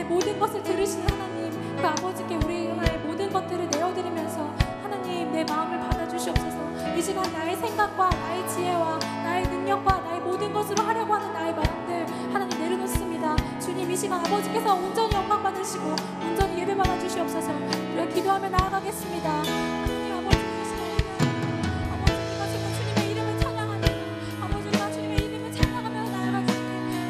모든 것을 들으시는 하나님, 그 아버지께 우리의 모든 것들을 내어드리면서 하나님 내 마음을 받아주시옵소서. 이 시간 나의 생각과 나의 지혜와 나의 능력과 나의 모든 것으로 하려고 하는 나의 마음들 하나님 내려놓습니다. 주님, 이 시간 아버지께서 온전히 영광 받으시고 온전히 예배 받아주시옵소서. 우리가 기도하며 나아가겠습니다. 하나님 아버지, 이 시간 아버지가 지금 주님의 이름을 찬양하며 아버지가 주님의 이름을 찬양하며 나아갈 때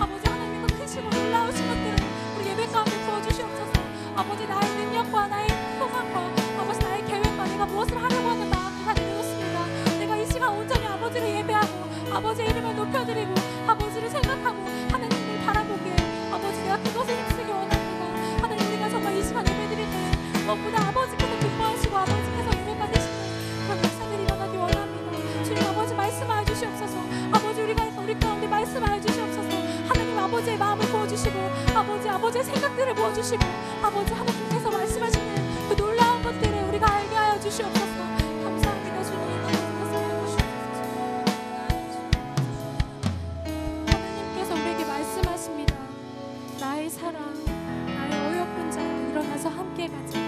아버지 하나님의 그 크시고 놀라우신 것들을 우리 예배 가운데 부어주시옵소서. 아버지, 나의 능력과 나의 소망과 아버지 나의 계획과 내가 무엇을 하려고 하는 마음이 다 내려놓습니다. 내가 이 시간 온전히 아버지를 예배하고 아버지의 이름을 높여드리고 아버지를 생각하고 하나님을 바라보기에 아버지 내가 그것을 힘쓰기 원합니다. 하나님, 우리가 정말 이 시간 예배드릴 때 무엇보다 아버지께서 기뻐하시고 아버지께서 은혜 받으시는 그런 역사들이 일어나기 원합니다. 주님 아버지, 말씀하여 주시옵소서. 아버지, 우리 가운데 말씀하여 주시옵소서. 하나님 아버지의 마음을 부어주시고 아버지의 생각들을 부어주시고 아버지 하나님께서 말씀하시는 그 놀라운 것들을 우리가 알게 하여 주시옵소서. 감사합니다. 주님, 하나님께서 우리에게 말씀하십니다. 나의 사랑, 나의 어여쁜 자, 일어나서 함께 가자.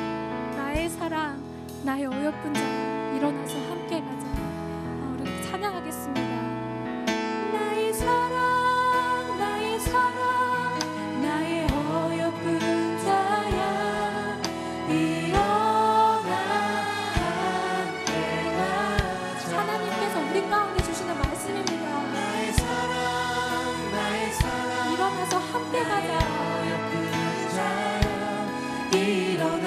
나의 사랑, 나의 어여쁜 자, 일어나서 함께 가자. 우리 찬양하겠습니다. 나의 사랑, 나의 사랑, 나의 어여쁜 자야, 일어나 함께 가자. 하나님께서 우리 가운데 주시는 말씀입니다. 나의 사랑, 나의 사랑, 일어나서 함께 가자. 어여쁜 자야, 일어나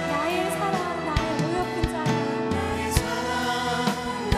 나의 사랑, 나의 어여쁜 자야, 나의 사랑,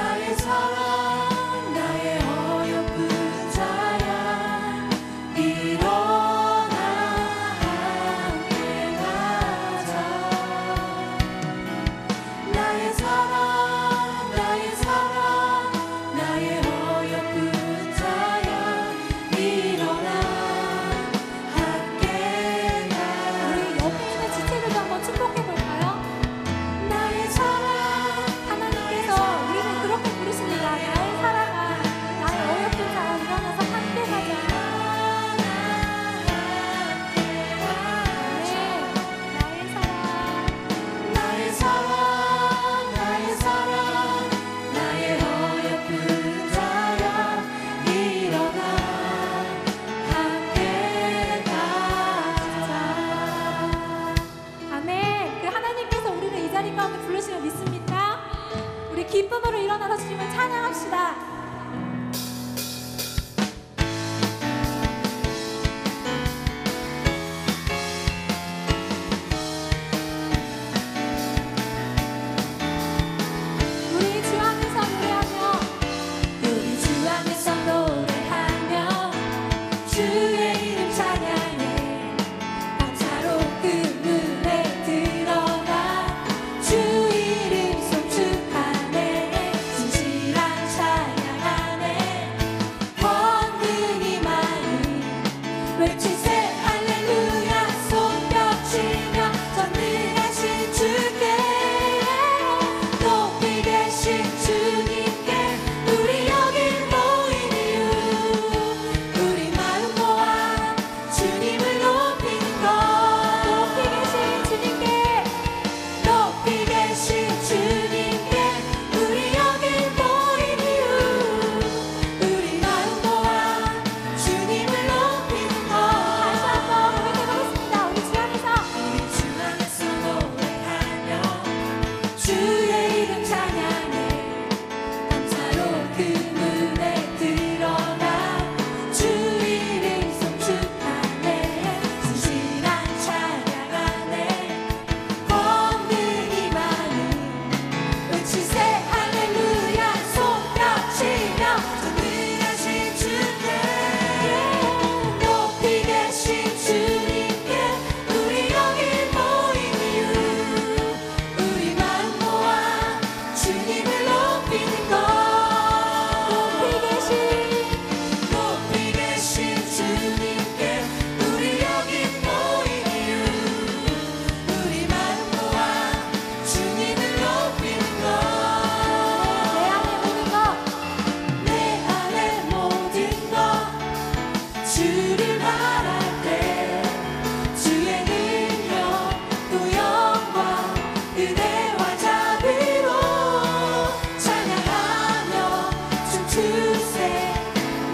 주세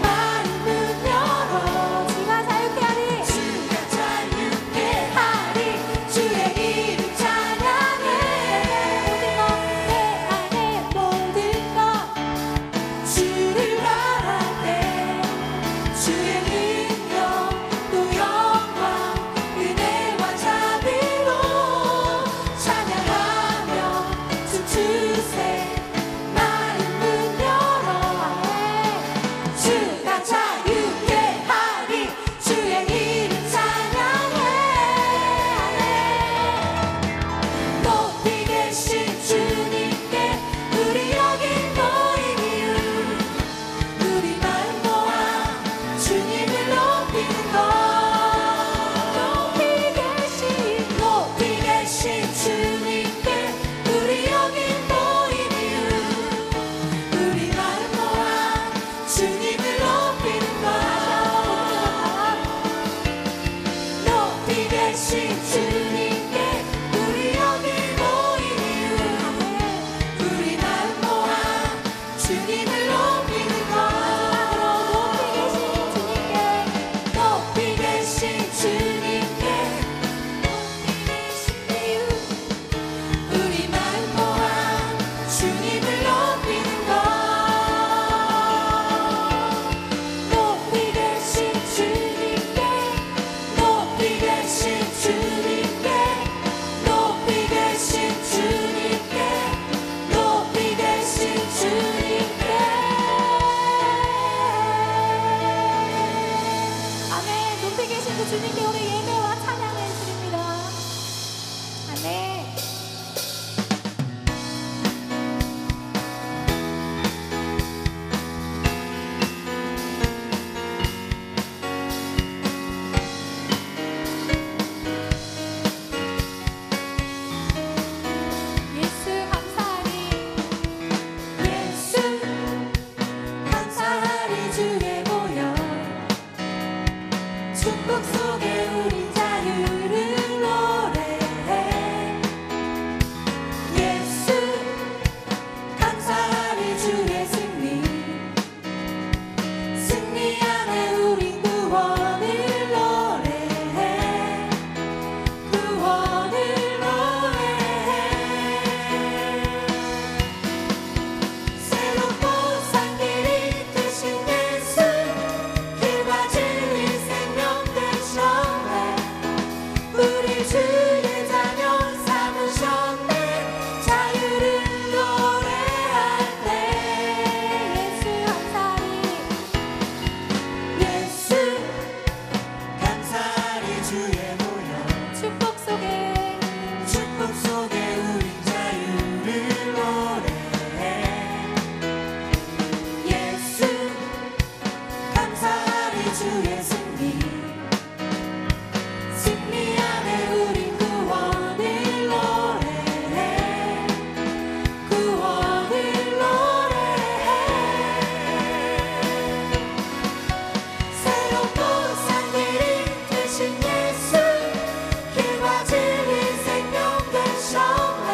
마음을 열어 주가 자유케 하리 주가 자유케 하리 주의 이름 찬양해 모든 것 주를 바랄 때 주의 능력 또 영광 은혜와 자비로 찬양하며 춤추세 마음을 열어 주가 자유케 하리 주의 이름 찬양해 높이 계신 주님께 우리 여기 모인 이유 우리 마음 모아 주님을 높이는 것 높이 계신 주님께 우리 여기 모인 이유 우리 마음 모아 주님을 높이는 것 높이 계신 주님께 우리 여기 모인 이유 우리 마음 모아 주님을 높이는 것 높이 계신 주님께 이유 우리 마음 모아 주님을 높이는 것 높이 계신 주님께 높이 계신 주님께 높이 계신 주님께 높이 계신 주님께 아멘. 높이 계신 그 주님께 우리 예배와 찬양을 드립니다. 아멘. 예수 감사하리 예수 감사하리 주에 모여 축복 속에 우리 자유를 노래해 예수 감사하리 주의 승리 승리 안에 우린 구원을 노래해 구원을 노래해 새롭고 산 길이 되신 예수 길과 진리 생명 되셨네 우리 주의 자녀 삼으셨네 자유를 노래할 때 예수 감사하리 예수 감사하리 주에 모여 축복 속에 우린 자유를 노래해 예수 감사하리 주의 승리 승리 안에 우린 구원을 노래해 구원을 노래해 새롭고 산 길이 되신 예수 길과 진리 생명 되셨네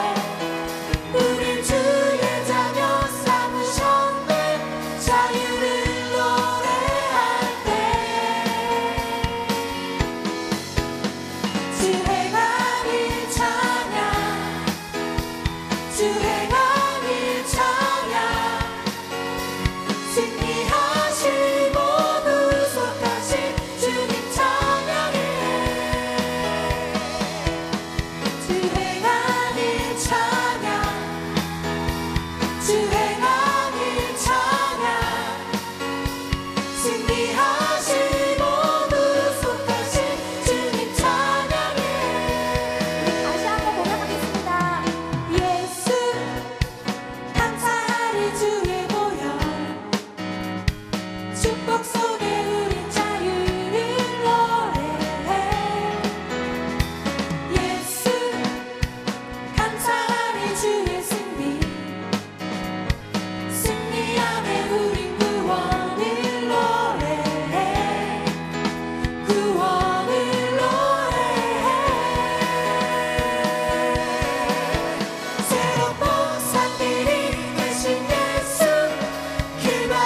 우린 주의 자녀 삼으셨네 자유를 노래할 때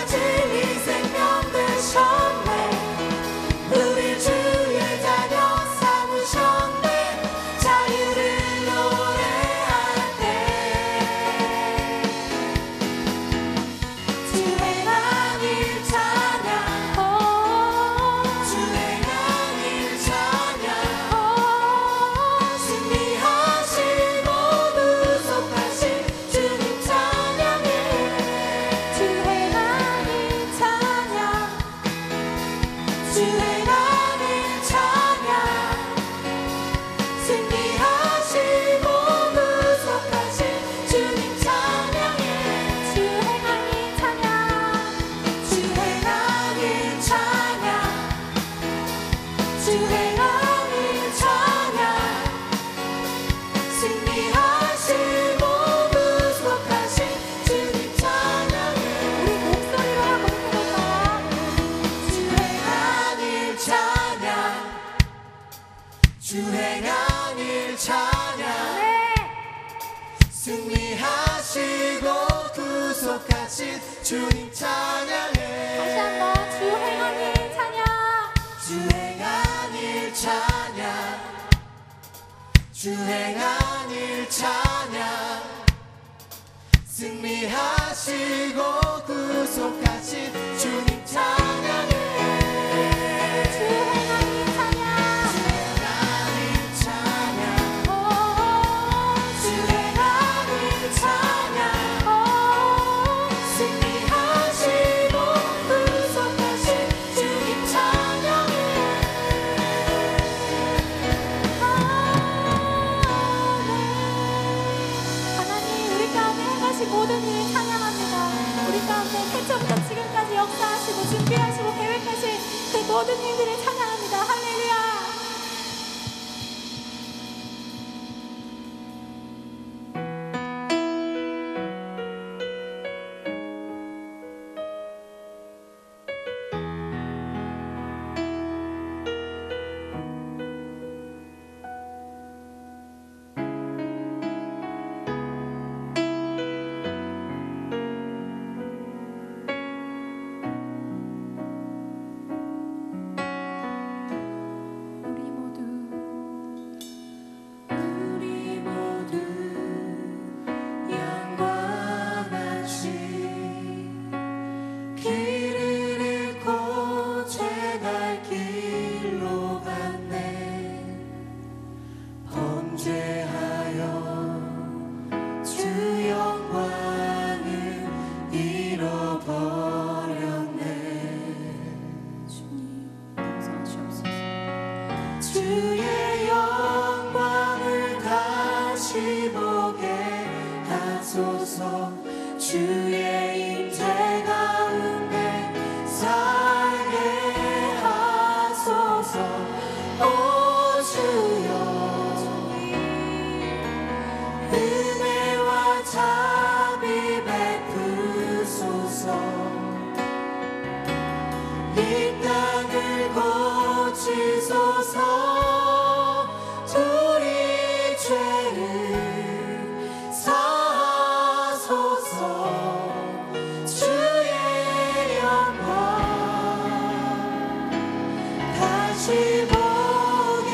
진리 생명 되셨네. 우리 주의 자녀 삼으셨네. 자유를 노래할 때 주 행한 일 찬양, 주 행한 일 찬양, 승리하시고 구속하신 주님 찬양해. 주 행한 일 찬양, 주 행한 일 찬양, 승리하시고 구속하신 주님 찬양해. 주 행한 일 찬양, 주 행한 일 찬양, 주 행한 일 찬양, 승리하시고 구속하신 주님 찬양해. 우리 목소리로 한번 해볼까요? 주 행한 일 찬양, 주 행한 일 찬양, 승리하시고 구속하신 주님 찬양해. 다시 한번 주 행한 일 찬양, 주 행한 일 찬양, 주 행한 일 찬양, 승리하시고 구속하신 주님 찬양해. 주 행한 일 찬양, 주 행한 일 찬양, 주 행한 일 찬양, 승리하시고 구속하신 주님 찬양해. 하나님, 우리 가운데 행하신 모든 일을 찬양합니다. 우리 가운데 태초부터 지금까지 역사하시고 준비하시고 계획하신 그 모든 일들을 찬양합니다. 할렐루야. 우리 모두 양과 같이 길을 잃고 죄갈 길로 갔네. 범죄하여 주 영광을 잃어버렸네. 주님 용서하시옵소서. 주의 영광을 다시 보게 하소서. 주의 임재 가운데 살게 하소서. 오 주여, 은혜와 자비 베푸소서. 이 땅을 고치소서. 우리 죄를 사하소서. 주의 영광 다시 보게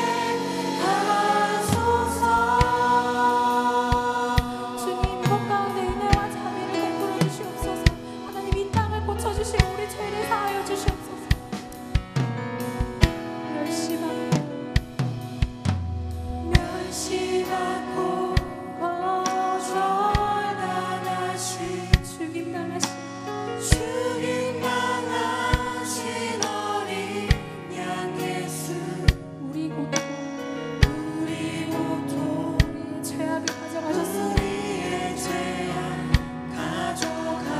하소서. 주님, 이곳 가운데 은혜와 자비를 베풀어 주시옵소서. 하나님, 이 땅을 고쳐주시고 우리 죄를 사하여 주시옵소서. 멸시받고 죽임당하신 어린 양 예수. 우리 고통, 우리의 죄악을 가져가셨습니다. 우리의 죄악 가져가셨네.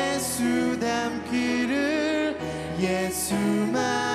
예수 닮기를 예수만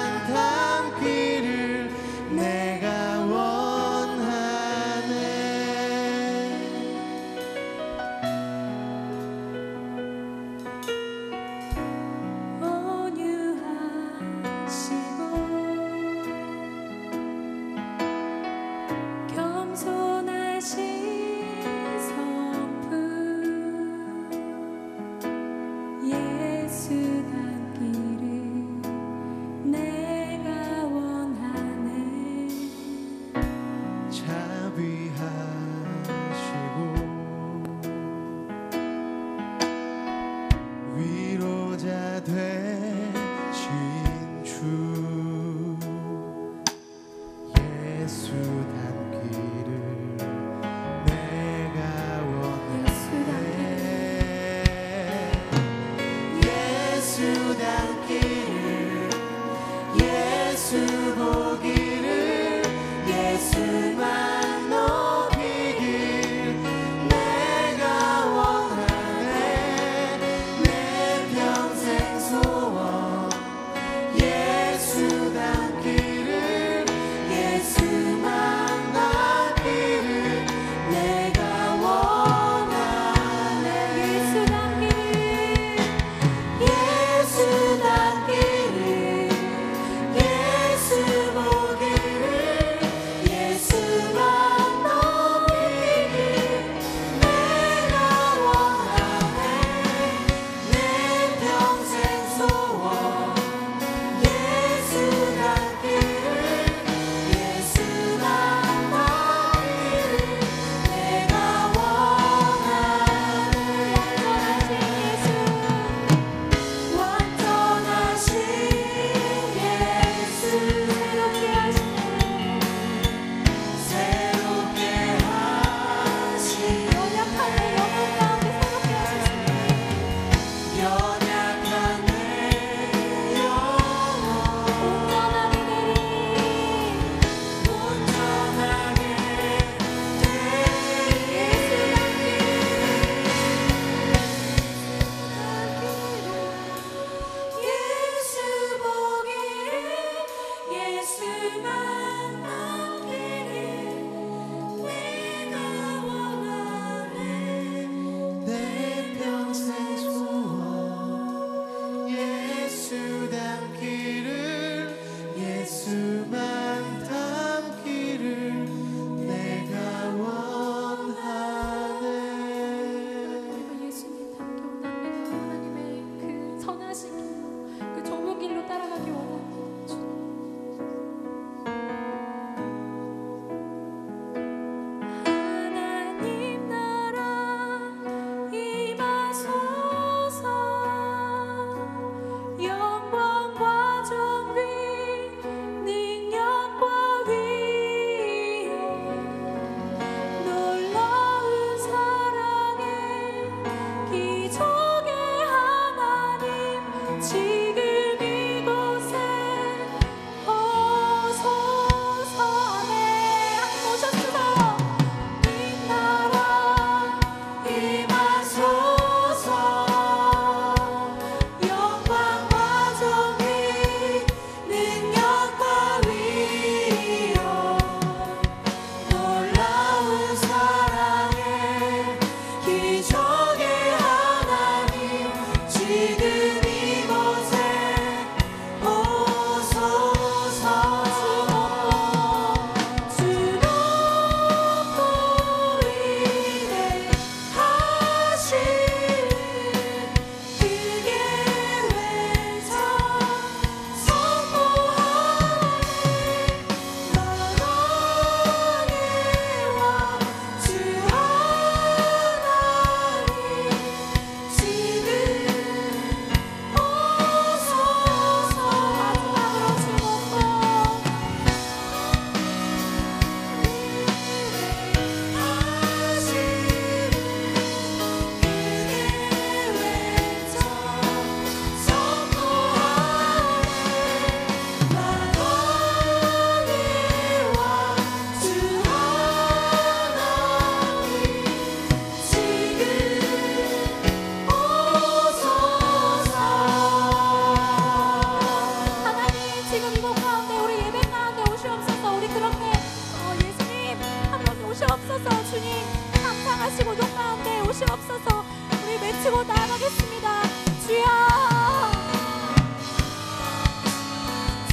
임하시고 높아한데 오시옵소서. 우리 외치고 나아가겠습니다. 주여,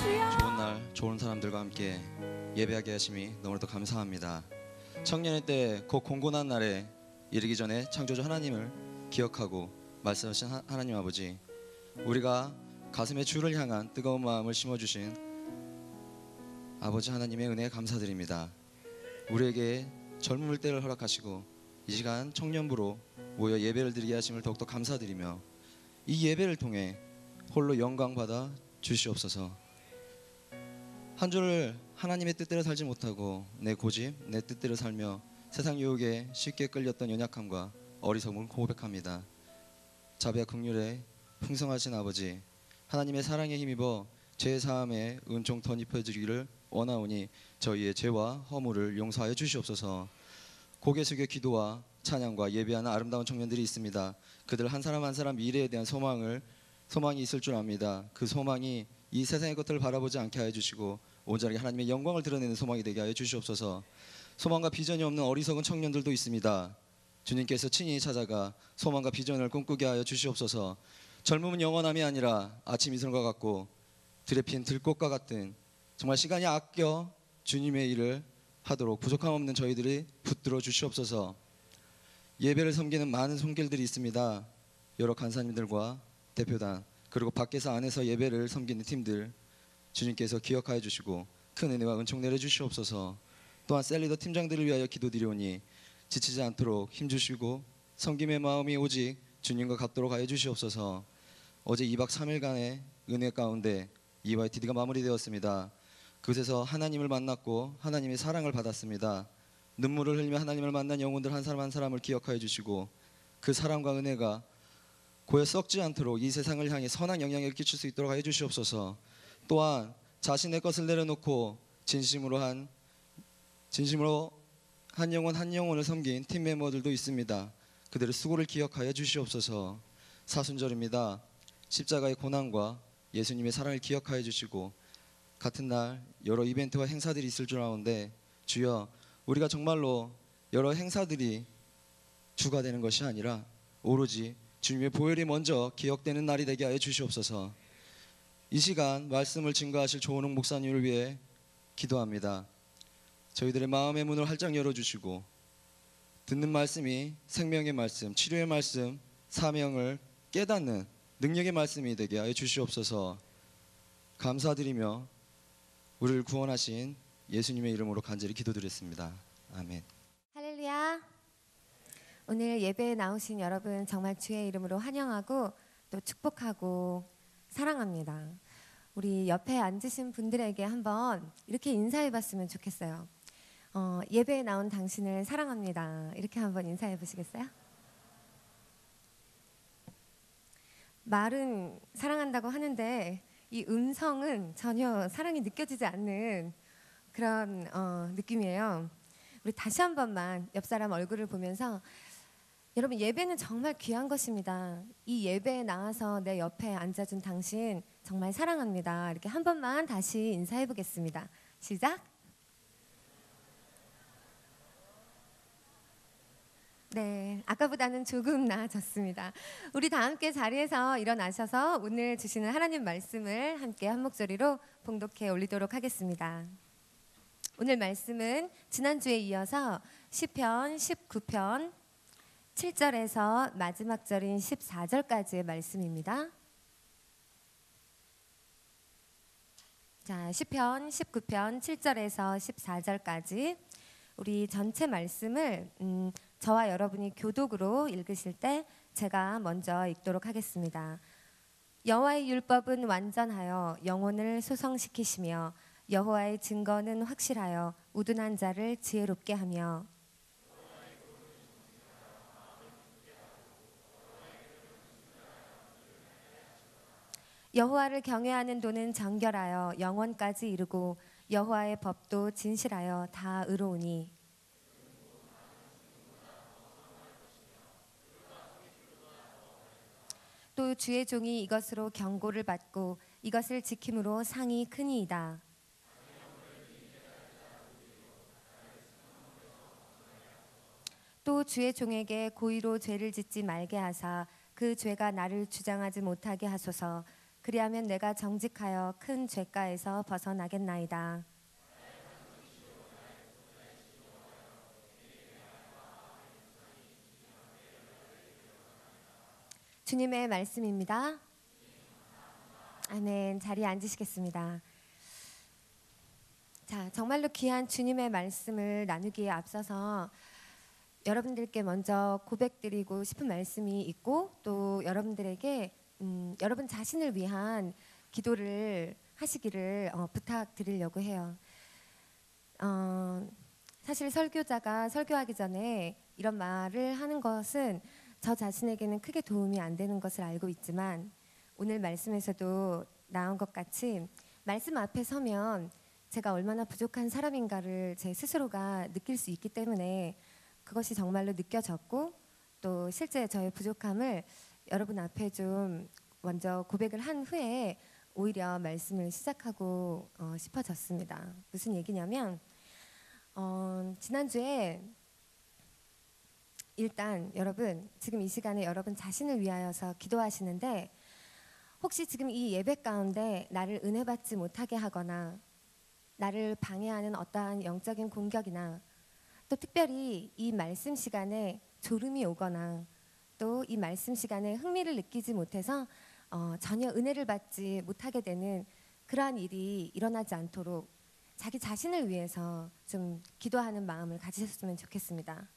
주여. 좋은 날 좋은 사람들과 함께 예배하게 하심이 너무나도 감사합니다. 청년의 때 곧 공고난 날에 이르기 전에 창조주 하나님을 기억하고 말씀하신 하나님 아버지, 우리가 가슴에 주를 향한 뜨거운 마음을 심어주신 아버지 하나님의 은혜에 감사드립니다. 우리에게 젊음을 때를 허락하시고 이 시간 청년부로 모여 예배를 드리게 하심을 더욱더 감사드리며, 이 예배를 통해 홀로 영광 받아 주시옵소서. 한 주를 하나님의 뜻대로 살지 못하고 내 고집, 내 뜻대로 살며 세상 유혹에 쉽게 끌렸던 연약함과 어리석음을 고백합니다. 자비와 긍휼에 풍성하신 아버지, 하나님의 사랑에 힘입어 죄 사함에 은총 덧입혀 주기를 원하오니 저희의 죄와 허물을 용서하여 주시옵소서. 고개 숙여 기도와 찬양과 예배하는 아름다운 청년들이 있습니다. 그들 한 사람 한 사람 미래에 대한 소망이 있을 줄 압니다. 그 소망이 이 세상의 것들을 바라보지 않게 하여 주시고 온전하게 하나님의 영광을 드러내는 소망이 되게 하여 주시옵소서. 소망과 비전이 없는 어리석은 청년들도 있습니다. 주님께서 친히 찾아가 소망과 비전을 꿈꾸게 하여 주시옵소서. 젊음은 영원함이 아니라 아침 이슬과 같고 들에 핀 들꽃과 같은, 정말 시간이 아껴 주님의 일을 하도록 부족함 없는 저희들이 붙들어 주시옵소서. 예배를 섬기는 많은 손길들이 있습니다. 여러 간사님들과 대표단, 그리고 밖에서 안에서 예배를 섬기는 팀들, 주님께서 기억하여 주시고 큰 은혜와 은총 내려 주시옵소서. 또한 셀리더 팀장들을 위하여 기도드리오니 지치지 않도록 힘주시고 섬김의 마음이 오직 주님과 같도록 하여 주시옵소서. 어제 2박 3일간의 은혜 가운데 EYTD가 마무리되었습니다. 그곳에서 하나님을 만났고 하나님의 사랑을 받았습니다. 눈물을 흘리며 하나님을 만난 영혼들 한 사람 한 사람을 기억하여 주시고 그 사랑과 은혜가 고여 썩지 않도록 이 세상을 향해 선한 영향을 끼칠 수 있도록 하여 주시옵소서. 또한 자신의 것을 내려놓고 진심으로 한 영혼 한 영혼을 섬긴 팀 멤버들도 있습니다. 그들의 수고를 기억하여 주시옵소서. 사순절입니다. 십자가의 고난과 예수님의 사랑을 기억하여 주시고 같은 날 여러 이벤트와 행사들이 있을 줄 아는데, 주여, 우리가 정말로 여러 행사들이 주가 되는 것이 아니라 오로지 주님의 보혈이 먼저 기억되는 날이 되게 하여 주시옵소서. 이 시간 말씀을 증거하실 조은웅 목사님을 위해 기도합니다. 저희들의 마음의 문을 활짝 열어주시고 듣는 말씀이 생명의 말씀, 치료의 말씀, 사명을 깨닫는 능력의 말씀이 되게 하여 주시옵소서. 감사드리며 우리를 구원하신 예수님의 이름으로 간절히 기도드렸습니다. 아멘. 할렐루야. 오늘 예배에 나오신 여러분 정말 주의 이름으로 환영하고 또 축복하고 사랑합니다. 우리 옆에 앉으신 분들에게 한번 이렇게 인사해봤으면 좋겠어요. 예배에 나온 당신을 사랑합니다. 이렇게 한번 인사해 보시겠어요? 말은 사랑한다고 하는데 이 음성은 전혀 사랑이 느껴지지 않는 그런 느낌이에요. 우리 다시 한 번만 옆 사람 얼굴을 보면서, 여러분, 예배는 정말 귀한 것입니다. 이 예배에 나와서 내 옆에 앉아준 당신 정말 사랑합니다. 이렇게 한 번만 다시 인사해 보겠습니다. 시작. 네, 아까보다는 조금 나아졌습니다. 우리 다 함께 자리에서 일어나셔서 오늘 주시는 하나님 말씀을 함께 한 목소리로 봉독해 올리도록 하겠습니다. 오늘 말씀은 지난주에 이어서 시편 19편 7절에서 마지막 절인 14절까지의 말씀입니다. 자, 시편 19편 7절에서 14절까지 우리 전체 말씀을 저와 여러분이 교독으로 읽으실 때 제가 먼저 읽도록 하겠습니다. 여호와의 율법은 완전하여 영혼을 소성시키시며 여호와의 증거는 확실하여 우둔한 자를 지혜롭게 하며 여호와를 경외하는 도는 정결하여 영원까지 이르고 여호와의 법도 진실하여 다 의로우니 또 주의 종이 이것으로 경고를 받고 이것을 지킴으로 상이 크니이다. 또 또 주의 종에게 고의로 죄를 짓지 말게 하사 그 죄가 나를 주장하지 못하게 하소서. 그리하면 내가 정직하여 큰 죄가에서 벗어나겠나이다. 주님의 말씀입니다. 아멘. 자리에 앉으시겠습니다. 자, 정말로 귀한 주님의 말씀을 나누기에 앞서서 여러분들께 먼저 고백드리고 싶은 말씀이 있고, 또 여러분들에게 여러분 자신을 위한 기도를 하시기를 부탁드리려고 해요. 사실 설교자가 설교하기 전에 이런 말을 하는 것은 저 자신에게는 크게 도움이 안 되는 것을 알고 있지만, 오늘 말씀에서도 나온 것 같이 말씀 앞에 서면 제가 얼마나 부족한 사람인가를 제 스스로가 느낄 수 있기 때문에 그것이 정말로 느껴졌고, 또 실제 저의 부족함을 여러분 앞에 좀 먼저 고백을 한 후에 오히려 말씀을 시작하고 싶어졌습니다. 무슨 얘기냐면, 지난주에 일단 여러분 지금 이 시간에 여러분 자신을 위하여서 기도하시는데, 혹시 지금 이 예배 가운데 나를 은혜 받지 못하게 하거나 나를 방해하는 어떠한 영적인 공격이나, 또 특별히 이 말씀 시간에 졸음이 오거나 또 이 말씀 시간에 흥미를 느끼지 못해서 전혀 은혜를 받지 못하게 되는 그러한 일이 일어나지 않도록 자기 자신을 위해서 좀 기도하는 마음을 가지셨으면 좋겠습니다.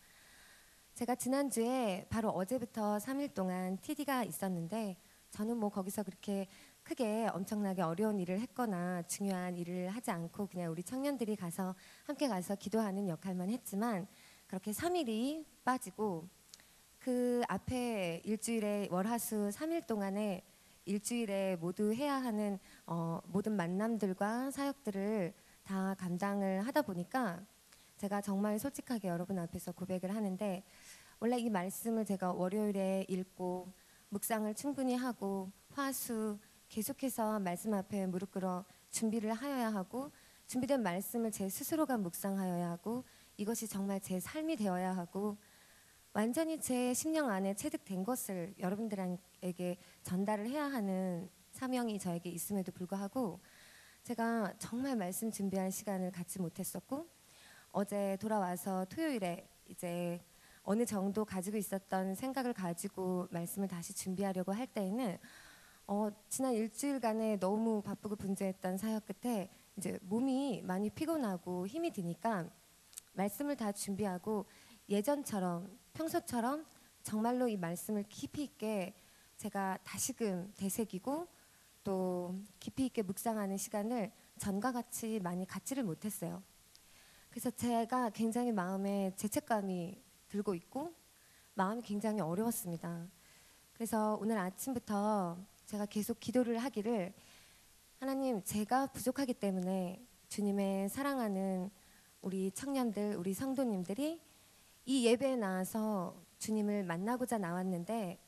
제가 지난주에 바로 어제부터 3일 동안 TD가 있었는데, 저는 뭐 거기서 그렇게 크게 엄청나게 어려운 일을 했거나 중요한 일을 하지 않고 그냥 우리 청년들이 함께 가서 기도하는 역할만 했지만, 그렇게 3일이 빠지고 그 앞에 일주일에 월화수 3일 동안에 일주일에 모두 해야 하는 모든 만남들과 사역들을 다 감당을 하다 보니까 제가 정말 솔직하게 여러분 앞에서 고백을 하는데, 원래 이 말씀을 제가 월요일에 읽고 묵상을 충분히 하고 화수 계속해서 말씀 앞에 무릎 꿇어 준비를 하여야 하고, 준비된 말씀을 제 스스로가 묵상하여야 하고, 이것이 정말 제 삶이 되어야 하고, 완전히 제 심령 안에 체득된 것을 여러분들에게 전달을 해야 하는 사명이 저에게 있음에도 불구하고 제가 정말 말씀 준비할 시간을 갖지 못했었고, 어제 돌아와서 토요일에 이제 어느 정도 가지고 있었던 생각을 가지고 말씀을 다시 준비하려고 할 때에는 지난 일주일간에 너무 바쁘고 분주했던 사역 끝에 이제 몸이 많이 피곤하고 힘이 드니까 말씀을 다 준비하고 예전처럼 평소처럼 정말로 이 말씀을 깊이 있게 제가 다시금 되새기고 또 깊이 있게 묵상하는 시간을 전과 같이 많이 갖지를 못했어요. 그래서 제가 굉장히 마음에 죄책감이 들고 있고 마음이 굉장히 어려웠습니다. 그래서 오늘 아침부터 제가 계속 기도를 하기를, 하나님, 제가 부족하기 때문에 주님의 사랑하는 우리 청년들, 우리 성도님들이 이 예배에 나와서 주님을 만나고자 나왔는데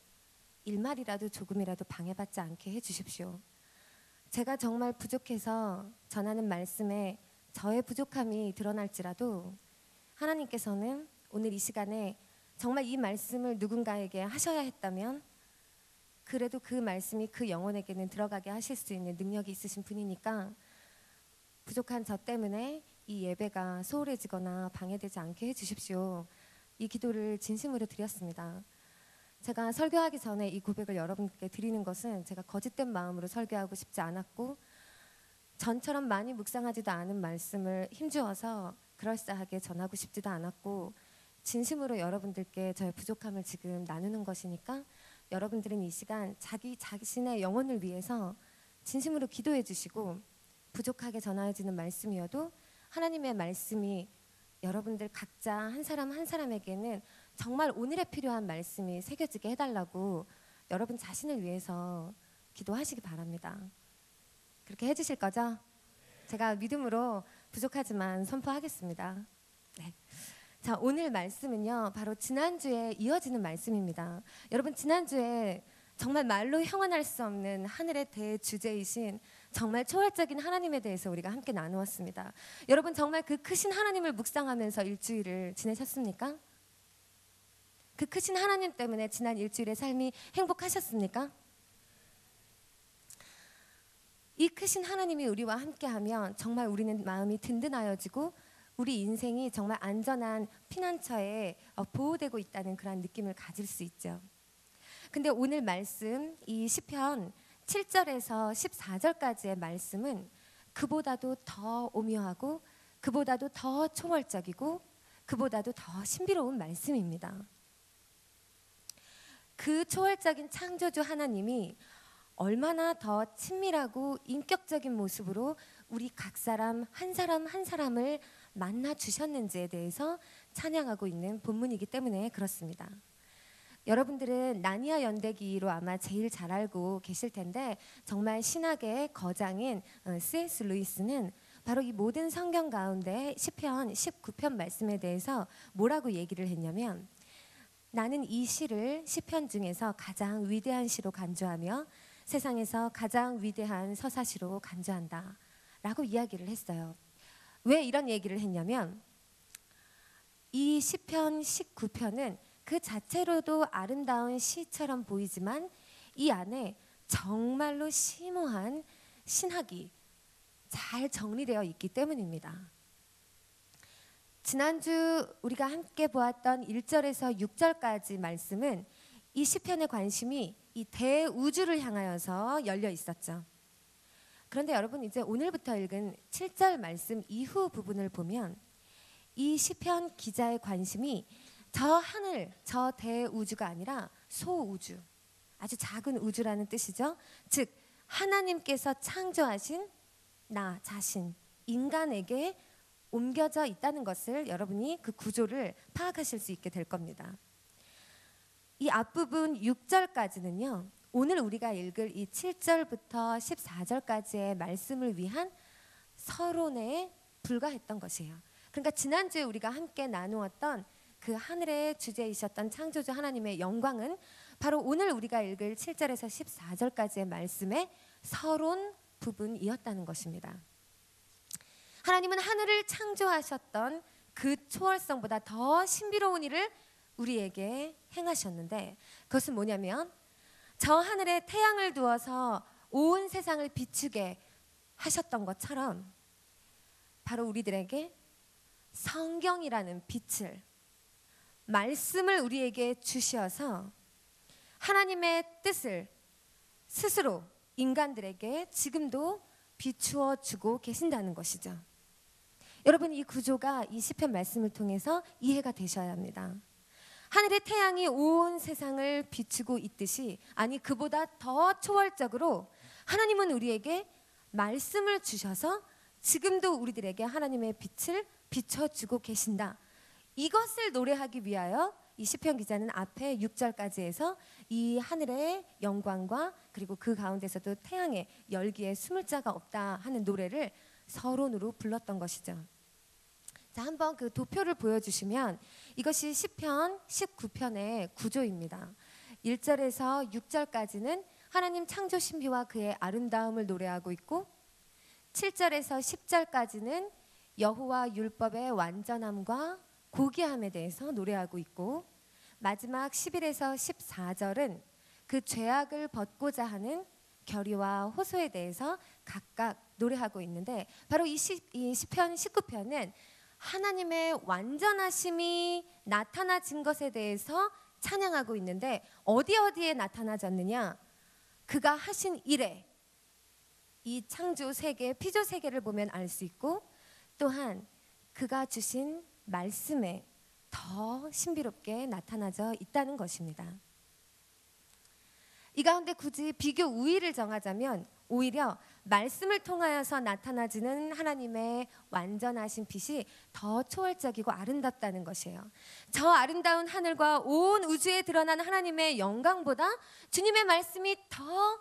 일말이라도 조금이라도 방해받지 않게 해주십시오. 제가 정말 부족해서 전하는 말씀에 저의 부족함이 드러날지라도 하나님께서는 오늘 이 시간에 정말 이 말씀을 누군가에게 하셔야 했다면 그래도 그 말씀이 그 영혼에게는 들어가게 하실 수 있는 능력이 있으신 분이니까 부족한 저 때문에 이 예배가 소홀해지거나 방해되지 않게 해주십시오. 이 기도를 진심으로 드렸습니다. 제가 설교하기 전에 이 고백을 여러분께 드리는 것은 제가 거짓된 마음으로 설교하고 싶지 않았고, 전처럼 많이 묵상하지도 않은 말씀을 힘주어서 그럴싸하게 전하고 싶지도 않았고, 진심으로 여러분들께 저의 부족함을 지금 나누는 것이니까 여러분들은 이 시간 자기 자신의 영혼을 위해서 진심으로 기도해 주시고, 부족하게 전해지는 말씀이어도 하나님의 말씀이 여러분들 각자 한 사람 한 사람에게는 정말 오늘에 필요한 말씀이 새겨지게 해달라고 여러분 자신을 위해서 기도하시기 바랍니다. 그렇게 해주실 거죠? 제가 믿음으로 부족하지만 선포하겠습니다. 네. 자, 오늘 말씀은요, 바로 지난주에 이어지는 말씀입니다. 여러분, 지난주에 정말 말로 형언할 수 없는 하늘의 대주제이신 정말 초월적인 하나님에 대해서 우리가 함께 나누었습니다. 여러분, 정말 그 크신 하나님을 묵상하면서 일주일을 지내셨습니까? 그 크신 하나님 때문에 지난 일주일의 삶이 행복하셨습니까? 이 크신 하나님이 우리와 함께하면 정말 우리는 마음이 든든하여지고 우리 인생이 정말 안전한 피난처에 보호되고 있다는 그런 느낌을 가질 수 있죠. 근데 오늘 말씀 이 시편 7절에서 14절까지의 말씀은 그보다도 더 오묘하고 그보다도 더 초월적이고 그보다도 더 신비로운 말씀입니다. 그 초월적인 창조주 하나님이 얼마나 더 친밀하고 인격적인 모습으로 우리 각 사람 한 사람을 만나 주셨는지에 대해서 찬양하고 있는 본문이기 때문에 그렇습니다. 여러분들은 나니아 연대기로 아마 제일 잘 알고 계실 텐데 정말 신학의 거장인 C.S. 루이스는 바로 이 모든 성경 가운데 시편 19편 말씀에 대해서 뭐라고 얘기를 했냐면 나는 이 시를 시편 중에서 가장 위대한 시로 간주하며 세상에서 가장 위대한 서사시로 간주한다 라고 이야기를 했어요. 왜 이런 얘기를 했냐면 이 시편 19편은 그 자체로도 아름다운 시처럼 보이지만 이 안에 정말로 심오한 신학이 잘 정리되어 있기 때문입니다. 지난주 우리가 함께 보았던 1절에서 6절까지 말씀은 이 시편의 관심이 이 대우주를 향하여서 열려 있었죠. 그런데 여러분 이제 오늘부터 읽은 7절 말씀 이후 부분을 보면 이 시편 기자의 관심이 저 하늘, 저 대우주가 아니라 소우주, 아주 작은 우주라는 뜻이죠. 즉 하나님께서 창조하신 나 자신, 인간에게 옮겨져 있다는 것을 여러분이 그 구조를 파악하실 수 있게 될 겁니다. 이 앞부분 6절까지는요. 오늘 우리가 읽을 이 7절부터 14절까지의 말씀을 위한 서론에 불과했던 것이에요. 그러니까 지난주에 우리가 함께 나누었던 그 하늘의 주제이셨던 창조주 하나님의 영광은 바로 오늘 우리가 읽을 7절에서 14절까지의 말씀의 서론 부분이었다는 것입니다. 하나님은 하늘을 창조하셨던 그 초월성보다 더 신비로운 일을 우리에게 행하셨는데 그것은 뭐냐면 저 하늘에 태양을 두어서 온 세상을 비추게 하셨던 것처럼 바로 우리들에게 성경이라는 빛을 말씀을 우리에게 주셔서 하나님의 뜻을 스스로 인간들에게 지금도 비추어 주고 계신다는 것이죠. 여러분 이 구조가 이 시편 말씀을 통해서 이해가 되셔야 합니다. 하늘의 태양이 온 세상을 비추고 있듯이 아니 그보다 더 초월적으로 하나님은 우리에게 말씀을 주셔서 지금도 우리들에게 하나님의 빛을 비춰주고 계신다. 이것을 노래하기 위하여 이 시편 기자는 앞에 6절까지 해서 이 하늘의 영광과 그리고 그 가운데서도 태양의 열기에 숨을 자가 없다 하는 노래를 서론으로 불렀던 것이죠. 자, 한번 그 도표를 보여주시면 이것이 시편 19편의 구조입니다. 1절에서 6절까지는 하나님 창조 신비와 그의 아름다움을 노래하고 있고 7절에서 10절까지는 여호와 율법의 완전함과 고귀함에 대해서 노래하고 있고 마지막 11에서 14절은 그 죄악을 벗고자 하는 결의와 호소에 대해서 각각 노래하고 있는데 바로 이 시편 19편은 하나님의 완전하심이 나타나진 것에 대해서 찬양하고 있는데 어디에 나타나졌느냐? 그가 하신 일에 이 창조 세계, 피조 세계를 보면 알 수 있고 또한 그가 주신 말씀에 더 신비롭게 나타나져 있다는 것입니다. 이 가운데 굳이 비교 우위를 정하자면 오히려 말씀을 통하여서 나타나지는 하나님의 완전하신 빛이 더 초월적이고 아름답다는 것이에요. 저 아름다운 하늘과 온 우주에 드러난 하나님의 영광보다 주님의 말씀이 더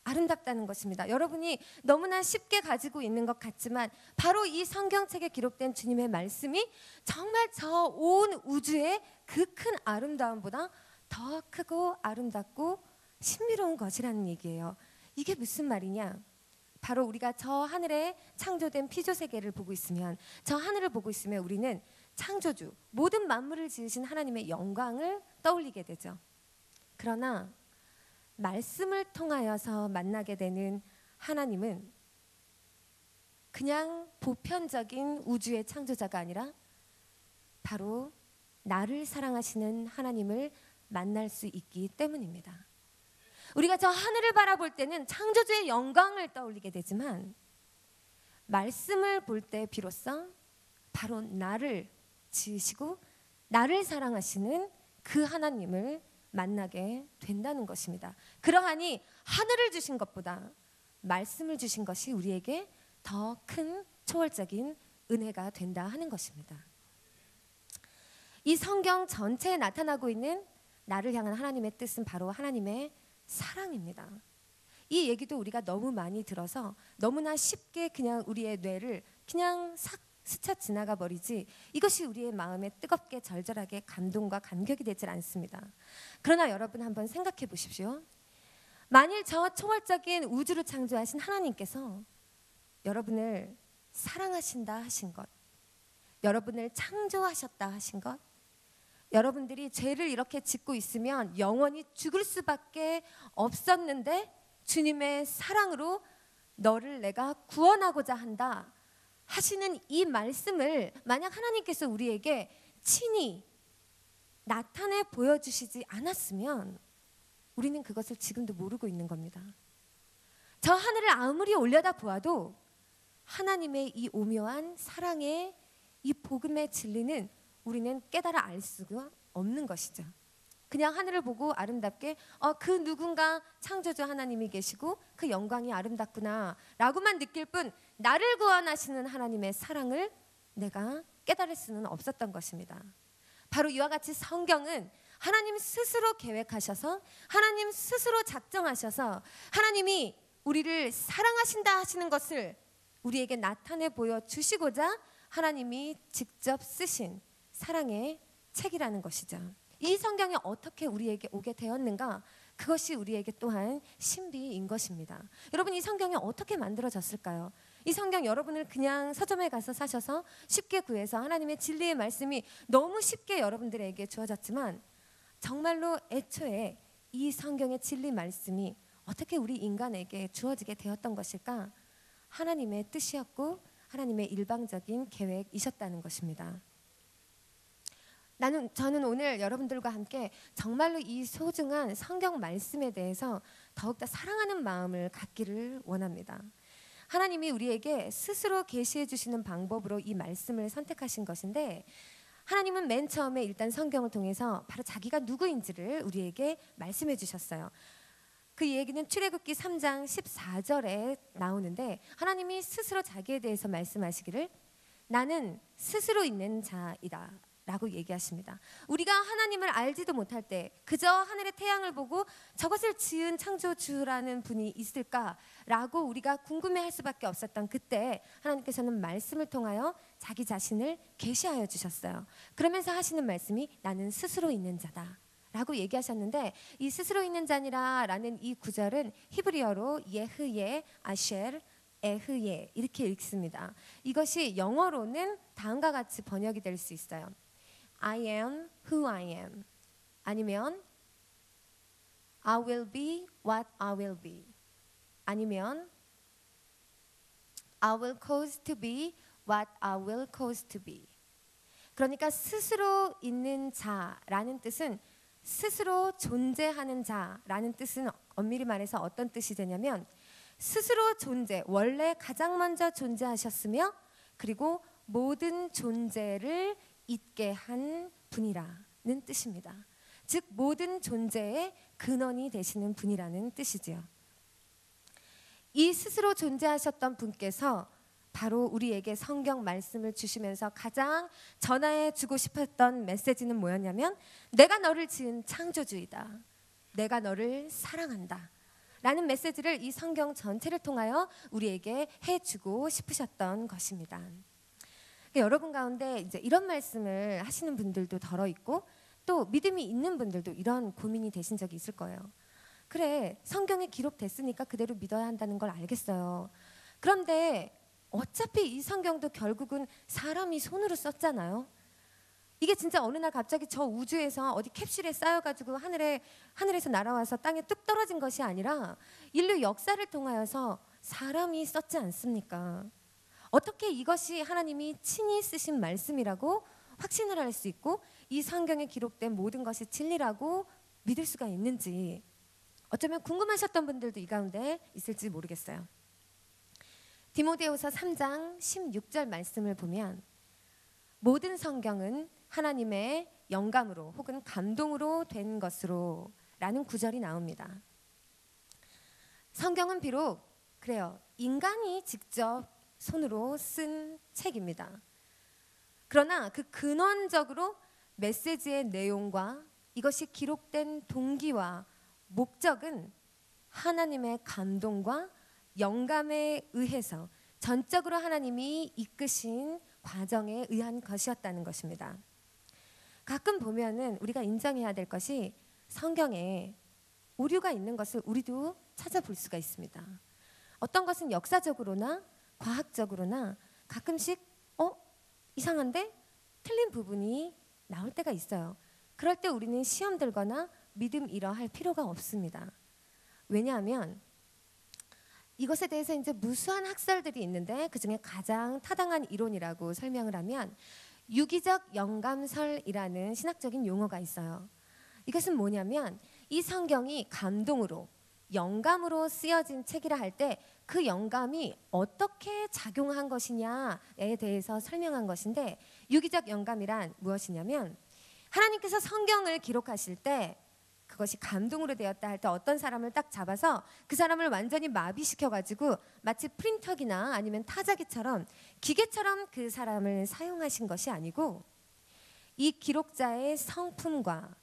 아름답다는 것입니다. 여러분이 너무나 쉽게 가지고 있는 것 같지만 바로 이 성경책에 기록된 주님의 말씀이 정말 저 온 우주의 그 큰 아름다움보다 더 크고 아름답고 신비로운 것이라는 얘기예요. 이게 무슨 말이냐? 바로 우리가 저 하늘에 창조된 피조 세계를 보고 있으면 저 하늘을 보고 있으면 우리는 창조주, 모든 만물을 지으신 하나님의 영광을 떠올리게 되죠. 그러나 말씀을 통하여서 만나게 되는 하나님은 그냥 보편적인 우주의 창조자가 아니라 바로 나를 사랑하시는 하나님을 만날 수 있기 때문입니다. 우리가 저 하늘을 바라볼 때는 창조주의 영광을 떠올리게 되지만 말씀을 볼 때 비로소 바로 나를 지으시고 나를 사랑하시는 그 하나님을 만나게 된다는 것입니다. 그러하니 하늘을 주신 것보다 말씀을 주신 것이 우리에게 더 큰 초월적인 은혜가 된다 하는 것입니다. 이 성경 전체에 나타나고 있는 나를 향한 하나님의 뜻은 바로 하나님의 사랑입니다. 이 얘기도 우리가 너무 많이 들어서 너무나 쉽게 그냥 우리의 뇌를 그냥 싹 스쳐 지나가 버리지 이것이 우리의 마음에 뜨겁게 절절하게 감동과 감격이 되질 않습니다. 그러나 여러분 한번 생각해 보십시오. 만일 저 초월적인 우주를 창조하신 하나님께서 여러분을 사랑하신다 하신 것, 여러분을 창조하셨다 하신 것, 여러분들이 죄를 이렇게 짓고 있으면 영원히 죽을 수밖에 없었는데 주님의 사랑으로 너를 내가 구원하고자 한다 하시는 이 말씀을 만약 하나님께서 우리에게 친히 나타내 보여주시지 않았으면 우리는 그것을 지금도 모르고 있는 겁니다. 저 하늘을 아무리 올려다 보아도 하나님의 이 오묘한 사랑의 이 복음의 진리는 우리는 깨달아 알 수가 없는 것이죠. 그냥 하늘을 보고 아름답게 그 누군가 창조주 하나님이 계시고 그 영광이 아름답구나 라고만 느낄 뿐 나를 구원하시는 하나님의 사랑을 내가 깨달을 수는 없었던 것입니다. 바로 이와 같이 성경은 하나님 스스로 계획하셔서 하나님 스스로 작정하셔서 하나님이 우리를 사랑하신다 하시는 것을 우리에게 나타내 보여주시고자 하나님이 직접 쓰신 사랑의 책이라는 것이죠. 이 성경이 어떻게 우리에게 오게 되었는가? 그것이 우리에게 또한 신비인 것입니다. 여러분 이 성경이 어떻게 만들어졌을까요? 이 성경 여러분을 그냥 서점에 가서 사셔서 쉽게 구해서 하나님의 진리의 말씀이 너무 쉽게 여러분들에게 주어졌지만 정말로 애초에 이 성경의 진리 말씀이 어떻게 우리 인간에게 주어지게 되었던 것일까? 하나님의 뜻이었고 하나님의 일방적인 계획이셨다는 것입니다. 저는 오늘 여러분들과 함께 정말로 이 소중한 성경 말씀에 대해서 더욱더 사랑하는 마음을 갖기를 원합니다. 하나님이 우리에게 스스로 계시해 주시는 방법으로 이 말씀을 선택하신 것인데 하나님은 맨 처음에 일단 성경을 통해서 바로 자기가 누구인지를 우리에게 말씀해 주셨어요. 그 얘기는 출애굽기 3장 14절에 나오는데 하나님이 스스로 자기에 대해서 말씀하시기를 나는 스스로 있는 자이다 라고 얘기하십니다. 우리가 하나님을 알지도 못할 때 그저 하늘의 태양을 보고 저것을 지은 창조주라는 분이 있을까라고 우리가 궁금해할 수밖에 없었던 그때 하나님께서는 말씀을 통하여 자기 자신을 계시하여 주셨어요. 그러면서 하시는 말씀이 나는 스스로 있는 자다 라고 얘기하셨는데 이 스스로 있는 자니라 라는 이 구절은 히브리어로 예흐예 아쉘 에흐예 이렇게 읽습니다. 이것이 영어로는 다음과 같이 번역이 될 수 있어요. I am who I am 아니면 I will be what I will be 아니면 I will cause to be what I will cause to be. 그러니까 스스로 있는 자라는 뜻은 스스로 존재하는 자라는 뜻은 엄밀히 말해서 어떤 뜻이 되냐면 스스로 존재, 원래 가장 먼저 존재하셨으며 그리고 모든 존재를 있게 한 분이라는 뜻입니다. 즉 모든 존재의 근원이 되시는 분이라는 뜻이지요. 이 스스로 존재하셨던 분께서 바로 우리에게 성경 말씀을 주시면서 가장 전하해 주고 싶었던 메시지는 뭐였냐면 내가 너를 지은 창조주이다. 내가 너를 사랑한다. 라는 메시지를 이 성경 전체를 통하여 우리에게 해주고 싶으셨던 것입니다. 여러분 가운데 이제 이런 말씀을 하시는 분들도 덜어 있고 또 믿음이 있는 분들도 이런 고민이 되신 적이 있을 거예요. 그래, 성경에 기록됐으니까 그대로 믿어야 한다는 걸 알겠어요. 그런데 어차피 이 성경도 결국은 사람이 손으로 썼잖아요. 이게 진짜 어느 날 갑자기 저 우주에서 어디 캡슐에 쌓여가지고 하늘에서 날아와서 땅에 뚝 떨어진 것이 아니라 인류 역사를 통하여서 사람이 썼지 않습니까? 어떻게 이것이 하나님이 친히 쓰신 말씀이라고 확신을 할 수 있고 이 성경에 기록된 모든 것이 진리라고 믿을 수가 있는지 어쩌면 궁금하셨던 분들도 이 가운데 있을지 모르겠어요. 디모데후서 3장 16절 말씀을 보면 모든 성경은 하나님의 영감으로 혹은 감동으로 된 것으로 라는 구절이 나옵니다. 성경은 비록 그래요. 인간이 직접 손으로 쓴 책입니다. 그러나 그 근원적으로 메시지의 내용과 이것이 기록된 동기와 목적은 하나님의 감동과 영감에 의해서 전적으로 하나님이 이끄신 과정에 의한 것이었다는 것입니다. 가끔 보면은 우리가 인정해야 될 것이 성경에 오류가 있는 것을 우리도 찾아볼 수가 있습니다. 어떤 것은 역사적으로나 과학적으로나 가끔씩 이상한데 틀린 부분이 나올 때가 있어요. 그럴 때 우리는 시험 들거나 믿음 잃어 할 필요가 없습니다. 왜냐하면 이것에 대해서 이제 무수한 학설들이 있는데 그 중에 가장 타당한 이론이라고 설명을 하면 유기적 영감설이라는 신학적인 용어가 있어요. 이것은 뭐냐면 이 성경이 감동으로 영감으로 쓰여진 책이라 할 때 그 영감이 어떻게 작용한 것이냐에 대해서 설명한 것인데 유기적 영감이란 무엇이냐면 하나님께서 성경을 기록하실 때 그것이 감동으로 되었다 할 때 어떤 사람을 딱 잡아서 그 사람을 완전히 마비시켜가지고 마치 프린터기나 아니면 타자기처럼 기계처럼 그 사람을 사용하신 것이 아니고 이 기록자의 성품과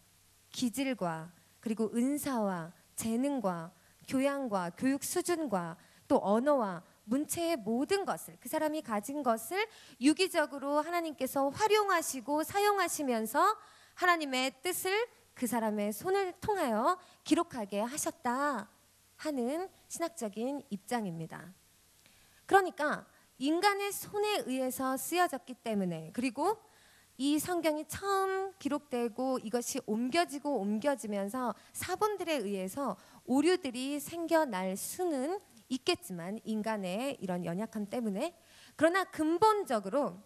기질과 그리고 은사와 재능과 교양과 교육 수준과 또 언어와 문체의 모든 것을 그 사람이 가진 것을 유기적으로 하나님께서 활용하시고 사용하시면서 하나님의 뜻을 그 사람의 손을 통하여 기록하게 하셨다 하는 신학적인 입장입니다. 그러니까 인간의 손에 의해서 쓰여졌기 때문에 그리고 이 성경이 처음 기록되고 이것이 옮겨지면서 사본들에 의해서 오류들이 생겨날 수는 있겠지만 인간의 이런 연약함 때문에 그러나 근본적으로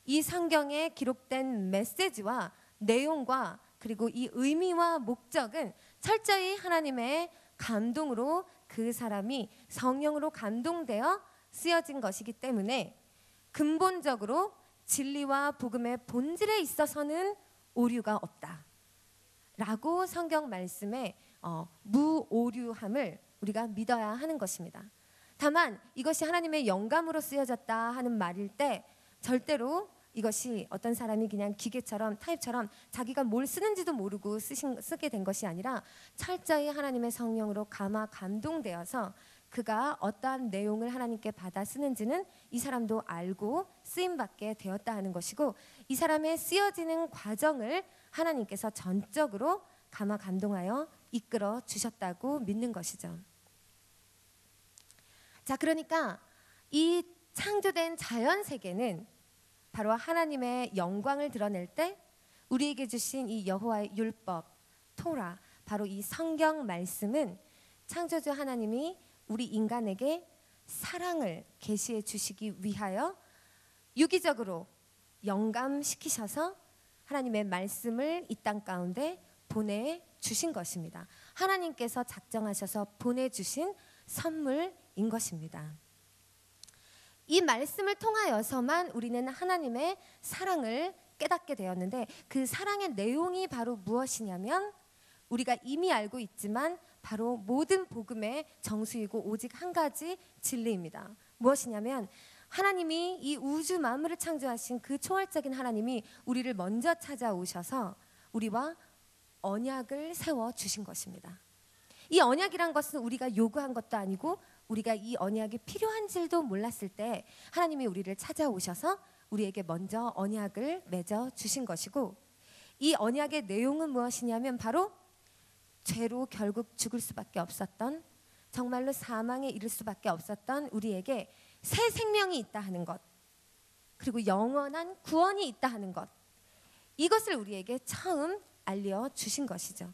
이 성경에 기록된 메시지와 내용과 그리고 이 의미와 목적은 철저히 하나님의 감동으로 그 사람이 성령으로 감동되어 쓰여진 것이기 때문에 근본적으로 진리와 복음의 본질에 있어서는 오류가 없다 라고 성경 말씀에 무오류함을 우리가 믿어야 하는 것입니다. 다만 이것이 하나님의 영감으로 쓰여졌다 하는 말일 때 절대로 이것이 어떤 사람이 그냥 기계처럼 타입처럼 자기가 뭘 쓰는지도 모르고 쓰게 된 것이 아니라 철저히 하나님의 성령으로 감동되어서 그가 어떠한 내용을 하나님께 받아 쓰는지는 이 사람도 알고 쓰임받게 되었다 하는 것이고 이 사람의 쓰여지는 과정을 하나님께서 전적으로 감동하여 이끌어 주셨다고 믿는 것이죠. 자, 그러니까 이 창조된 자연 세계는 바로 하나님의 영광을 드러낼 때 우리에게 주신 이 여호와의 율법, 토라, 바로 이 성경 말씀은 창조주 하나님이 우리 인간에게 사랑을 계시해 주시기 위하여 유기적으로 영감시키셔서 하나님의 말씀을 이 땅 가운데 보내주신 것입니다. 하나님께서 작정하셔서 보내주신 선물인 것입니다. 이 말씀을 통하여서만 우리는 하나님의 사랑을 깨닫게 되었는데 그 사랑의 내용이 바로 무엇이냐면 우리가 이미 알고 있지만 바로 모든 복음의 정수이고 오직 한 가지 진리입니다. 무엇이냐면 하나님이 이 우주 만물을 창조하신 그 초월적인 하나님이 우리를 먼저 찾아오셔서 우리와 언약을 세워주신 것입니다. 이 언약이란 것은 우리가 요구한 것도 아니고 우리가 이 언약이 필요한 줄도 몰랐을 때 하나님이 우리를 찾아오셔서 우리에게 먼저 언약을 맺어 주신 것이고 이 언약의 내용은 무엇이냐면 바로 죄로 결국 죽을 수밖에 없었던 정말로 사망에 이를 수밖에 없었던 우리에게 새 생명이 있다 하는 것 그리고 영원한 구원이 있다 하는 것 이것을 우리에게 처음 알려 주신 것이죠.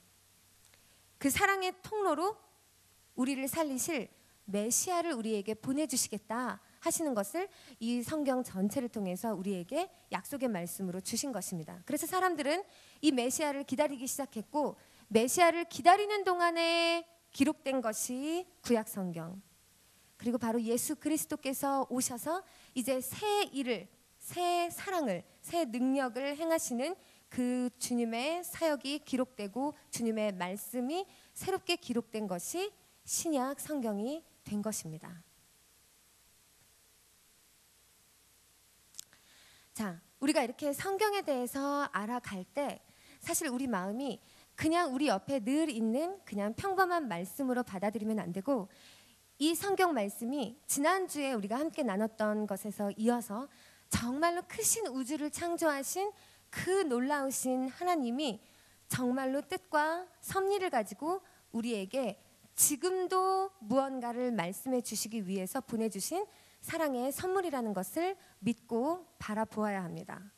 그 사랑의 통로로 우리를 살리실 메시아를 우리에게 보내주시겠다 하시는 것을 이 성경 전체를 통해서 우리에게 약속의 말씀으로 주신 것입니다. 그래서 사람들은 이 메시아를 기다리기 시작했고, 메시아를 기다리는 동안에 기록된 것이 구약 성경, 그리고 바로 예수 그리스도께서 오셔서 이제 새 일을, 새 사랑을, 새 능력을 행하시는 그 주님의 사역이 기록되고 주님의 말씀이 새롭게 기록된 것이 신약 성경이 된 것입니다. 자, 우리가 이렇게 성경에 대해서 알아갈 때 사실 우리 마음이 그냥 우리 옆에 늘 있는 그냥 평범한 말씀으로 받아들이면 안 되고, 이 성경 말씀이 지난주에 우리가 함께 나눴던 것에서 이어서 정말로 크신 우주를 창조하신 그 놀라우신 하나님이 정말로 뜻과 섭리를 가지고 우리에게 지금도 무언가를 말씀해 주시기 위해서 보내주신 사랑의 선물이라는 것을 믿고 바라보아야 합니다.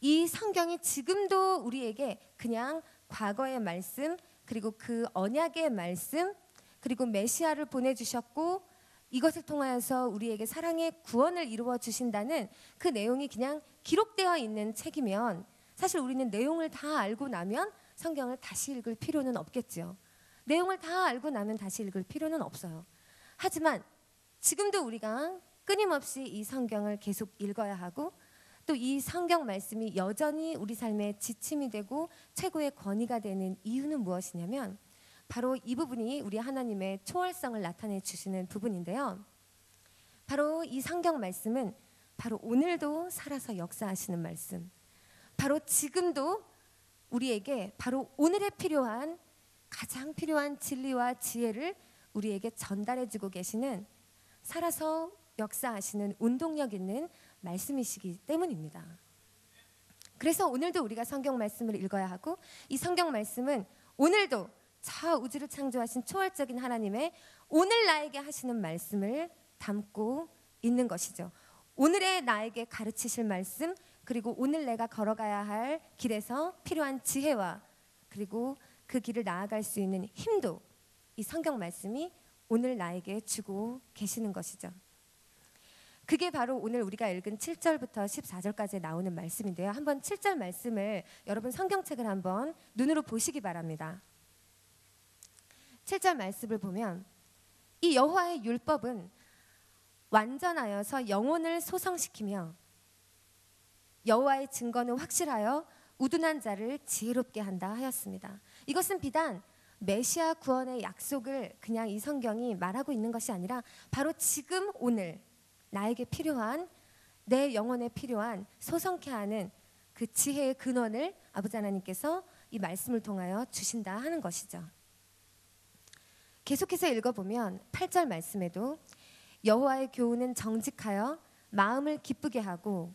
이 성경이 지금도 우리에게 그냥 과거의 말씀, 그리고 그 언약의 말씀, 그리고 메시아를 보내주셨고 이것을 통하여서 우리에게 사랑의 구원을 이루어 주신다는 그 내용이 그냥 기록되어 있는 책이면, 사실 우리는 내용을 다 알고 나면 성경을 다시 읽을 필요는 없겠죠. 내용을 다 알고 나면 다시 읽을 필요는 없어요. 하지만 지금도 우리가 끊임없이 이 성경을 계속 읽어야 하고, 또 이 성경 말씀이 여전히 우리 삶의 지침이 되고 최고의 권위가 되는 이유는 무엇이냐면, 바로 이 부분이 우리 하나님의 초월성을 나타내 주시는 부분인데요. 바로 이 성경 말씀은 바로 오늘도 살아서 역사하시는 말씀, 바로 지금도 우리에게 바로 오늘에 필요한, 가장 필요한 진리와 지혜를 우리에게 전달해 주고 계시는, 살아서 역사하시는 운동력 있는 말씀이시기 때문입니다. 그래서 오늘도 우리가 성경 말씀을 읽어야 하고, 이 성경 말씀은 오늘도 저 우주를 창조하신 초월적인 하나님의 오늘 나에게 하시는 말씀을 담고 있는 것이죠. 오늘의 나에게 가르치실 말씀, 그리고 오늘 내가 걸어가야 할 길에서 필요한 지혜와 그리고 그 길을 나아갈 수 있는 힘도 이 성경 말씀이 오늘 나에게 주고 계시는 것이죠. 그게 바로 오늘 우리가 읽은 7절부터 14절까지 나오는 말씀인데요. 한번 7절 말씀을 여러분 성경책을 한번 눈으로 보시기 바랍니다. 7절 말씀을 보면, 이 여호와의 율법은 완전하여서 영혼을 소성시키며 여호와의 증거는 확실하여 우둔한 자를 지혜롭게 한다 하였습니다. 이것은 비단 메시아 구원의 약속을 그냥 이 성경이 말하고 있는 것이 아니라 바로 지금 오늘 나에게 필요한, 내 영혼에 필요한 소성케 하는 그 지혜의 근원을 아버지 하나님께서 이 말씀을 통하여 주신다 하는 것이죠. 계속해서 읽어보면 8절 말씀에도 여호와의 교훈은 정직하여 마음을 기쁘게 하고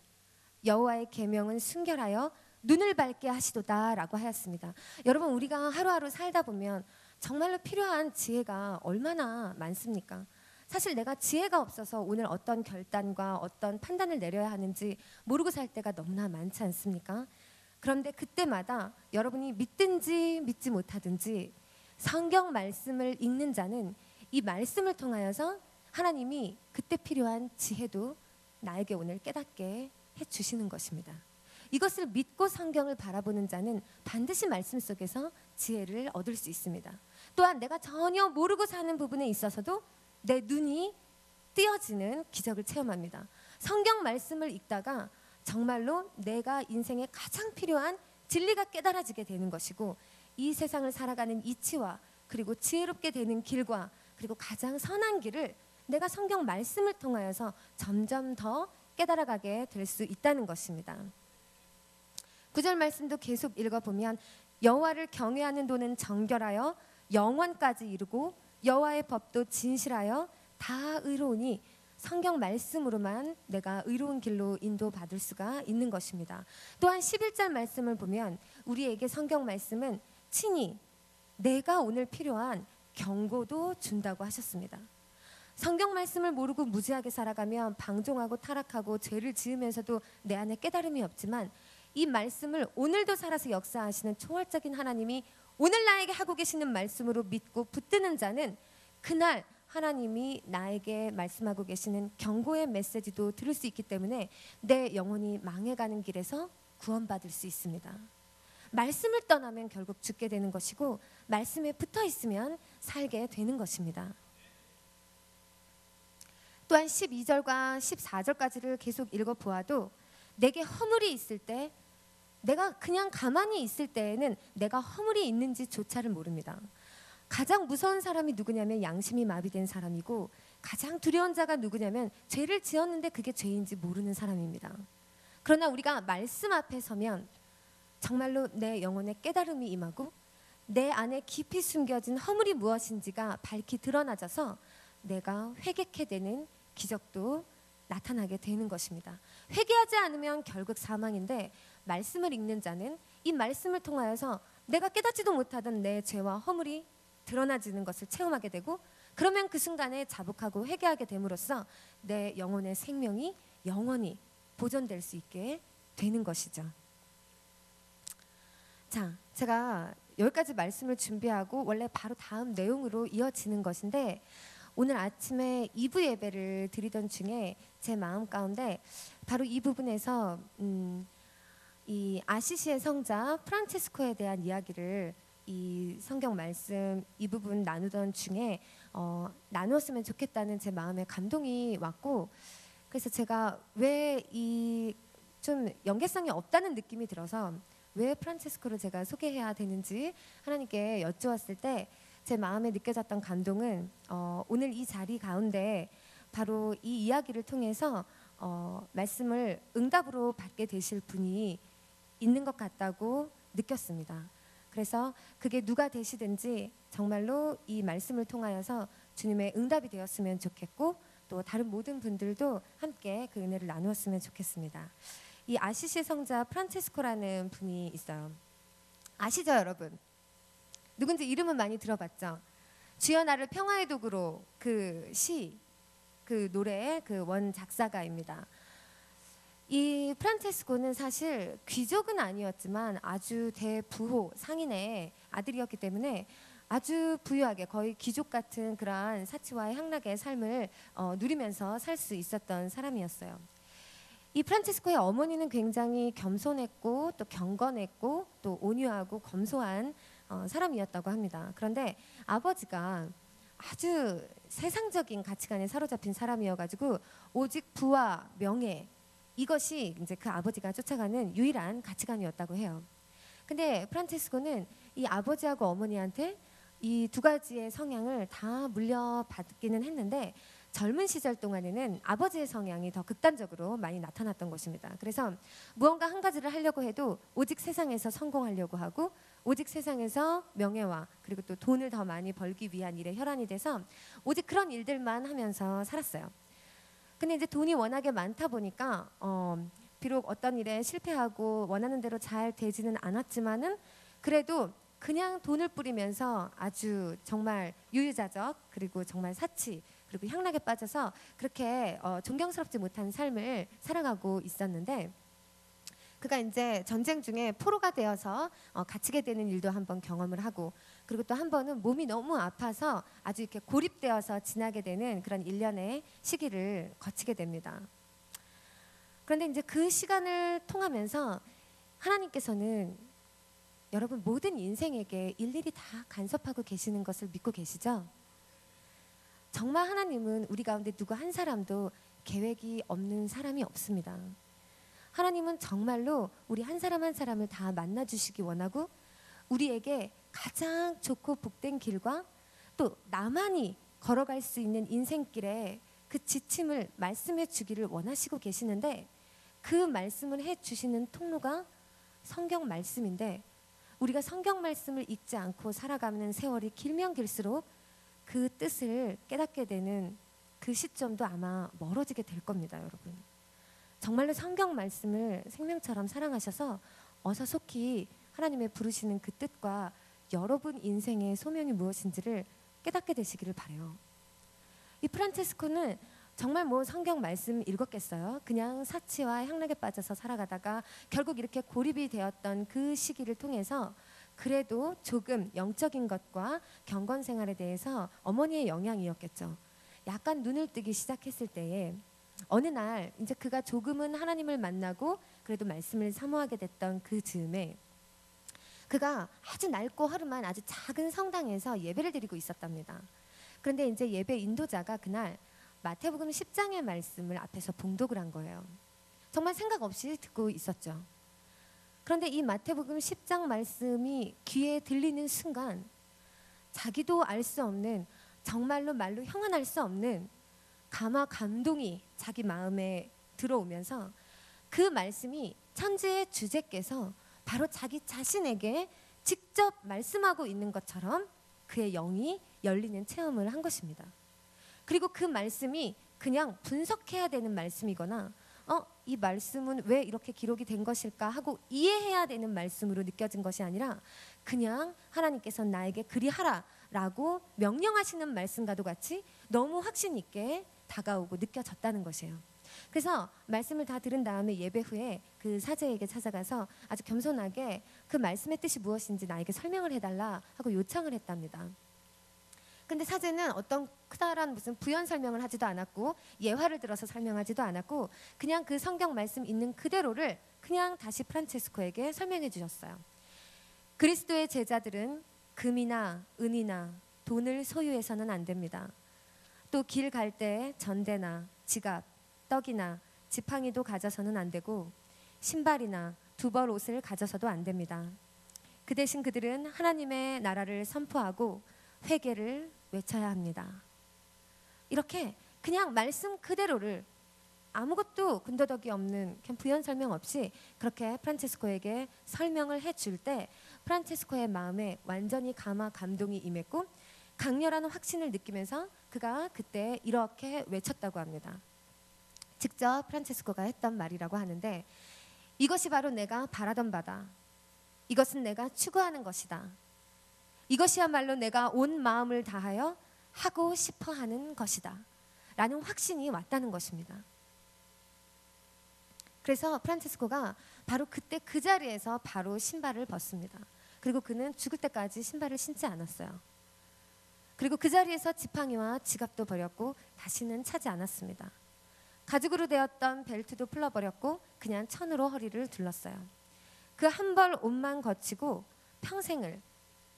여호와의 계명은 순결하여 눈을 밝게 하시도다 라고 하였습니다. 여러분, 우리가 하루하루 살다 보면 정말로 필요한 지혜가 얼마나 많습니까? 사실 내가 지혜가 없어서 오늘 어떤 결단과 어떤 판단을 내려야 하는지 모르고 살 때가 너무나 많지 않습니까? 그런데 그때마다 여러분이 믿든지 믿지 못하든지 성경 말씀을 읽는 자는 이 말씀을 통하여서 하나님이 그때 필요한 지혜도 나에게 오늘 깨닫게 해주시는 것입니다. 이것을 믿고 성경을 바라보는 자는 반드시 말씀 속에서 지혜를 얻을 수 있습니다. 또한 내가 전혀 모르고 사는 부분에 있어서도 내 눈이 띄어지는 기적을 체험합니다. 성경 말씀을 읽다가 정말로 내가 인생에 가장 필요한 진리가 깨달아지게 되는 것이고, 이 세상을 살아가는 이치와 그리고 지혜롭게 되는 길과 그리고 가장 선한 길을 내가 성경 말씀을 통하여서 점점 더 깨달아가게 될 수 있다는 것입니다. 9절 말씀도 계속 읽어보면, 여호와를 경외하는 도는 정결하여 영원까지 이르고 여호와의 법도 진실하여 다 의로우니, 성경 말씀으로만 내가 의로운 길로 인도받을 수가 있는 것입니다. 또한 11절 말씀을 보면 우리에게 성경 말씀은 친히 내가 오늘 필요한 경고도 준다고 하셨습니다. 성경 말씀을 모르고 무지하게 살아가면 방종하고 타락하고 죄를 지으면서도 내 안에 깨달음이 없지만, 이 말씀을 오늘도 살아서 역사하시는 초월적인 하나님이 오늘 나에게 하고 계시는 말씀으로 믿고 붙드는 자는 그날 하나님이 나에게 말씀하고 계시는 경고의 메시지도 들을 수 있기 때문에 내 영혼이 망해가는 길에서 구원받을 수 있습니다. 말씀을 떠나면 결국 죽게 되는 것이고 말씀에 붙어 있으면 살게 되는 것입니다. 또한 12절과 14절까지를 계속 읽어보아도 내게 허물이 있을 때, 내가 그냥 가만히 있을 때에는 내가 허물이 있는지조차를 모릅니다. 가장 무서운 사람이 누구냐면 양심이 마비된 사람이고, 가장 두려운 자가 누구냐면 죄를 지었는데 그게 죄인지 모르는 사람입니다. 그러나 우리가 말씀 앞에 서면 정말로 내 영혼에 깨달음이 임하고 내 안에 깊이 숨겨진 허물이 무엇인지가 밝히 드러나져서 내가 회개케 되는 기적도 나타나게 되는 것입니다. 회개하지 않으면 결국 사망인데, 말씀을 읽는 자는 이 말씀을 통하여서 내가 깨닫지도 못하던 내 죄와 허물이 드러나지는 것을 체험하게 되고, 그러면 그 순간에 자복하고 회개하게 됨으로써 내 영혼의 생명이 영원히 보존될 수 있게 되는 것이죠. 자, 제가 여기까지 말씀을 준비하고 원래 바로 다음 내용으로 이어지는 것인데, 오늘 아침에 2부 예배를 드리던 중에 제 마음 가운데 바로 이 부분에서 이 아시시의 성자 프란체스코에 대한 이야기를 이 성경 말씀 이 부분 나누던 중에 나누었으면 좋겠다는 제 마음에 감동이 왔고, 그래서 제가 왜 이 좀 연계성이 없다는 느낌이 들어서 왜 프란체스코를 제가 소개해야 되는지 하나님께 여쭈었을 때 제 마음에 느껴졌던 감동은 오늘 이 자리 가운데 바로 이 이야기를 통해서 말씀을 응답으로 받게 되실 분이 있는 것 같다고 느꼈습니다. 그래서 그게 누가 되시든지 정말로 이 말씀을 통하여서 주님의 응답이 되었으면 좋겠고, 또 다른 모든 분들도 함께 그 은혜를 나누었으면 좋겠습니다. 이 아시시 성자 프란체스코라는 분이 있어요. 아시죠, 여러분? 누군지 이름은 많이 들어봤죠? 주여 나를 평화의 도구로, 그 시, 그 노래의 그 원 작사가입니다. 이 프란체스코는 사실 귀족은 아니었지만 아주 대부호 상인의 아들이었기 때문에 아주 부유하게 거의 귀족 같은 그러한 사치와 향락의 삶을 누리면서 살 수 있었던 사람이었어요. 이 프란체스코의 어머니는 굉장히 겸손했고 또 경건했고 또 온유하고 검소한 사람이었다고 합니다. 그런데 아버지가 아주 세상적인 가치관에 사로잡힌 사람이어가지고 오직 부와 명예, 이것이 이제 그 아버지가 쫓아가는 유일한 가치관이었다고 해요. 근데 프란체스코는 이 아버지하고 어머니한테 이 두 가지의 성향을 다 물려받기는 했는데, 젊은 시절 동안에는 아버지의 성향이 더 극단적으로 많이 나타났던 것입니다. 그래서 무언가 한 가지를 하려고 해도 오직 세상에서 성공하려고 하고, 오직 세상에서 명예와 그리고 또 돈을 더 많이 벌기 위한 일에 혈안이 돼서 오직 그런 일들만 하면서 살았어요. 근데 이제 돈이 워낙에 많다 보니까 비록 어떤 일에 실패하고 원하는 대로 잘 되지는 않았지만은 그래도 그냥 돈을 뿌리면서 아주 정말 유유자적, 그리고 정말 사치, 그리고 향락에 빠져서 그렇게 존경스럽지 못한 삶을 살아가고 있었는데, 그가 이제 전쟁 중에 포로가 되어서 갇히게 되는 일도 한번 경험을 하고, 그리고 또 한 번은 몸이 너무 아파서 아주 이렇게 고립되어서 지나게 되는 그런 일련의 시기를 거치게 됩니다. 그런데 이제 그 시간을 통하면서 하나님께서는 여러분 모든 인생에게 일일이 다 간섭하고 계시는 것을 믿고 계시죠? 정말 하나님은 우리 가운데 누구 한 사람도 계획이 없는 사람이 없습니다. 하나님은 정말로 우리 한 사람 한 사람을 다 만나주시기 원하고, 우리에게 가장 좋고 복된 길과 또 나만이 걸어갈 수 있는 인생길에 그 지침을 말씀해 주기를 원하시고 계시는데, 그 말씀을 해 주시는 통로가 성경 말씀인데, 우리가 성경 말씀을 읽지 않고 살아가는 세월이 길면 길수록 그 뜻을 깨닫게 되는 그 시점도 아마 멀어지게 될 겁니다, 여러분. 정말로 성경 말씀을 생명처럼 사랑하셔서 어서 속히 하나님의 부르시는 그 뜻과 여러분 인생의 소명이 무엇인지를 깨닫게 되시기를 바라요. 이 프란체스코는 정말 뭐 성경 말씀 읽었겠어요? 그냥 사치와 향락에 빠져서 살아가다가 결국 이렇게 고립이 되었던 그 시기를 통해서 그래도 조금 영적인 것과 경건 생활에 대해서 어머니의 영향이었겠죠. 약간 눈을 뜨기 시작했을 때에 어느 날 이제 그가 조금은 하나님을 만나고 그래도 말씀을 사모하게 됐던 그 즈음에 그가 아주 낡고 허름한 아주 작은 성당에서 예배를 드리고 있었답니다. 그런데 이제 예배 인도자가 그날 마태복음 10장의 말씀을 앞에서 봉독을 한 거예요. 정말 생각 없이 듣고 있었죠. 그런데 이 마태복음 10장 말씀이 귀에 들리는 순간 자기도 알 수 없는 정말로 말로 형언할 수 없는 감화 감동이 자기 마음에 들어오면서 그 말씀이 천지의 주제께서 바로 자기 자신에게 직접 말씀하고 있는 것처럼 그의 영이 열리는 체험을 한 것입니다. 그리고 그 말씀이 그냥 분석해야 되는 말씀이거나 이 말씀은 왜 이렇게 기록이 된 것일까 하고 이해해야 되는 말씀으로 느껴진 것이 아니라 그냥 하나님께서 나에게 그리하라 라고 명령하시는 말씀과도 같이 너무 확신 있게 다가오고 느껴졌다는 것이에요. 그래서 말씀을 다 들은 다음에 예배 후에 그 사제에게 찾아가서 아주 겸손하게 그 말씀의 뜻이 무엇인지 나에게 설명을 해달라 하고 요청을 했답니다. 근데 사제는 어떤 크다란 무슨 부연 설명을 하지도 않았고 예화를 들어서 설명하지도 않았고 그냥 그 성경 말씀 있는 그대로를 그냥 다시 프란체스코에게 설명해 주셨어요. 그리스도의 제자들은 금이나 은이나 돈을 소유해서는 안 됩니다. 또 길 갈 때 전대나 지갑, 떡이나 지팡이도 가져서는 안 되고 신발이나 두 벌 옷을 가져서도 안 됩니다. 그 대신 그들은 하나님의 나라를 선포하고 회개를 외쳐야 합니다. 이렇게 그냥 말씀 그대로를 아무것도 군더더기 없는 그냥 부연 설명 없이 그렇게 프란체스코에게 설명을 해줄 때 프란체스코의 마음에 완전히 감화 감동이 임했고 강렬한 확신을 느끼면서 그가 그때 이렇게 외쳤다고 합니다. 직접 프란체스코가 했던 말이라고 하는데 이것이 바로 내가 바라던 바다. 이것은 내가 추구하는 것이다. 이것이야말로 내가 온 마음을 다하여 하고 싶어 하는 것이다. 라는 확신이 왔다는 것입니다. 그래서 프란체스코가 바로 그때 그 자리에서 바로 신발을 벗습니다. 그리고 그는 죽을 때까지 신발을 신지 않았어요. 그리고 그 자리에서 지팡이와 지갑도 버렸고 다시는 차지 않았습니다. 가죽으로 되었던 벨트도 풀어버렸고 그냥 천으로 허리를 둘렀어요. 그 한 벌 옷만 거치고 평생을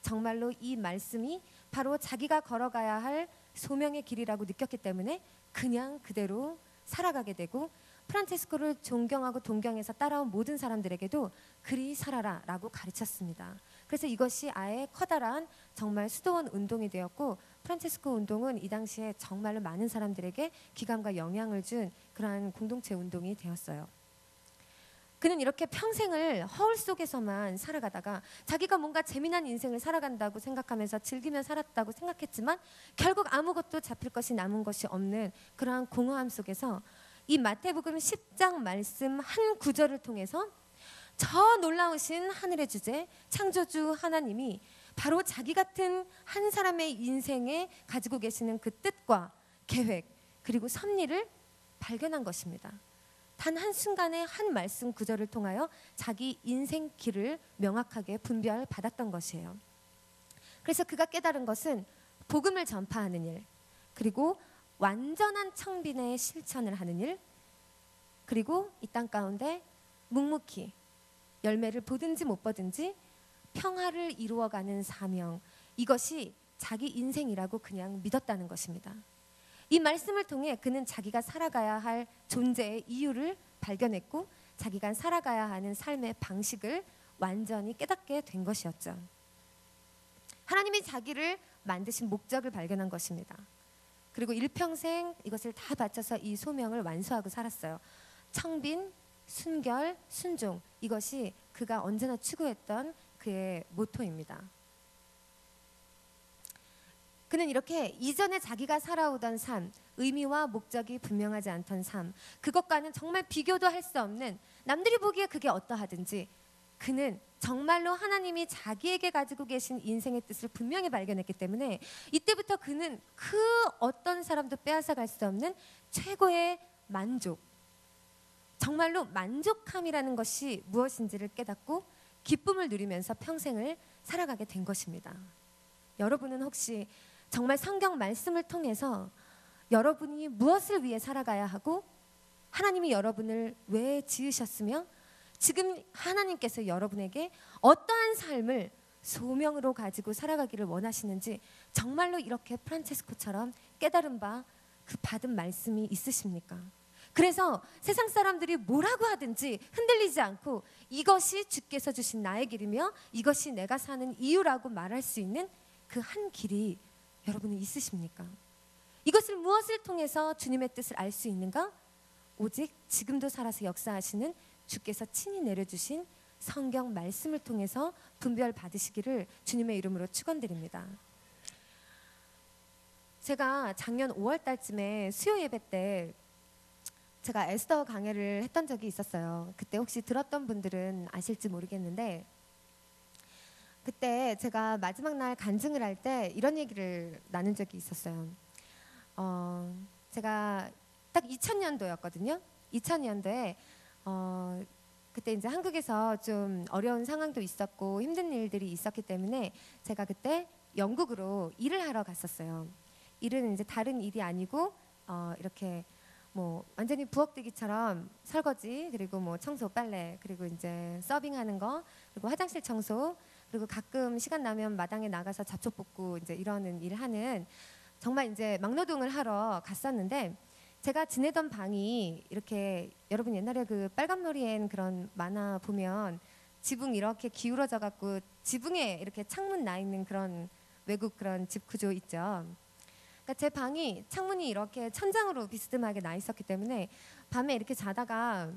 정말로 이 말씀이 바로 자기가 걸어가야 할 소명의 길이라고 느꼈기 때문에 그냥 그대로 살아가게 되고 프란체스코를 존경하고 동경해서 따라온 모든 사람들에게도 그리 살아라 라고 가르쳤습니다. 그래서 이것이 아예 커다란 정말 수도원 운동이 되었고 프란체스코 운동은 이 당시에 정말로 많은 사람들에게 기감과 영향을 준 그러한 공동체 운동이 되었어요. 그는 이렇게 평생을 허울 속에서만 살아가다가 자기가 뭔가 재미난 인생을 살아간다고 생각하면서 즐기며 살았다고 생각했지만 결국 아무것도 잡힐 것이 남은 것이 없는 그러한 공허함 속에서 이 마태복음 10장 말씀 한 구절을 통해서 저 놀라우신 하늘의 주제 창조주 하나님이 바로 자기 같은 한 사람의 인생에 가지고 계시는 그 뜻과 계획 그리고 섭리를 발견한 것입니다. 단 한순간의 한 말씀 구절을 통하여 자기 인생 길을 명확하게 분별받았던 것이에요. 그래서 그가 깨달은 것은 복음을 전파하는 일, 그리고 완전한 청빈의 실천을 하는 일, 그리고 이 땅 가운데 묵묵히 열매를 보든지 못 보든지 평화를 이루어가는 사명, 이것이 자기 인생이라고 그냥 믿었다는 것입니다. 이 말씀을 통해 그는 자기가 살아가야 할 존재의 이유를 발견했고 자기가 살아가야 하는 삶의 방식을 완전히 깨닫게 된 것이었죠. 하나님이 자기를 만드신 목적을 발견한 것입니다. 그리고 일평생 이것을 다 바쳐서 이 소명을 완수하고 살았어요. 청빈, 순결, 순종, 이것이 그가 언제나 추구했던 그의 모토입니다. 그는 이렇게 이전에 자기가 살아오던 삶, 의미와 목적이 분명하지 않던 삶, 그것과는 정말 비교도 할 수 없는 남들이 보기에 그게 어떠하든지 그는 정말로 하나님이 자기에게 가지고 계신 인생의 뜻을 분명히 발견했기 때문에 이때부터 그는 그 어떤 사람도 빼앗아갈 수 없는 최고의 만족, 정말로 만족함이라는 것이 무엇인지를 깨닫고 기쁨을 누리면서 평생을 살아가게 된 것입니다. 여러분은 혹시 정말 성경 말씀을 통해서 여러분이 무엇을 위해 살아가야 하고 하나님이 여러분을 왜 지으셨으며 지금 하나님께서 여러분에게 어떠한 삶을 소명으로 가지고 살아가기를 원하시는지 정말로 이렇게 프란체스코처럼 깨달은 바 그 받은 말씀이 있으십니까? 그래서 세상 사람들이 뭐라고 하든지 흔들리지 않고 이것이 주께서 주신 나의 길이며 이것이 내가 사는 이유라고 말할 수 있는 그 한 길이 여러분은 있으십니까? 이것을 무엇을 통해서 주님의 뜻을 알 수 있는가? 오직 지금도 살아서 역사하시는 주께서 친히 내려주신 성경 말씀을 통해서 분별 받으시기를 주님의 이름으로 축원드립니다. 제가 작년 5월 달쯤에 수요 예배 때 제가 에스더 강해를 했던 적이 있었어요. 그때 혹시 들었던 분들은 아실지 모르겠는데 그때 제가 마지막 날 간증을 할 때 이런 얘기를 나눈 적이 있었어요. 제가 딱 2000년도였거든요. 2000년도에 그때 이제 한국에서 좀 어려운 상황도 있었고 힘든 일들이 있었기 때문에 제가 그때 영국으로 일을 하러 갔었어요. 일은 이제 다른 일이 아니고 이렇게 뭐 완전히 부엌대기처럼 설거지 그리고 뭐 청소 빨래 그리고 이제 서빙하는 거 그리고 화장실 청소 그리고 가끔 시간 나면 마당에 나가서 잡초 뽑고 이제 이러는 일 하는 정말 이제 막노동을 하러 갔었는데 제가 지내던 방이 이렇게 여러분 옛날에 그 빨간머리엔 그런 만화 보면 지붕 이렇게 기울어져 갖고 지붕에 이렇게 창문 나 있는 그런 외국 그런 집 구조 있죠. 그러니까 제 방이 창문이 이렇게 천장으로 비스듬하게 나 있었기 때문에 밤에 이렇게 자다가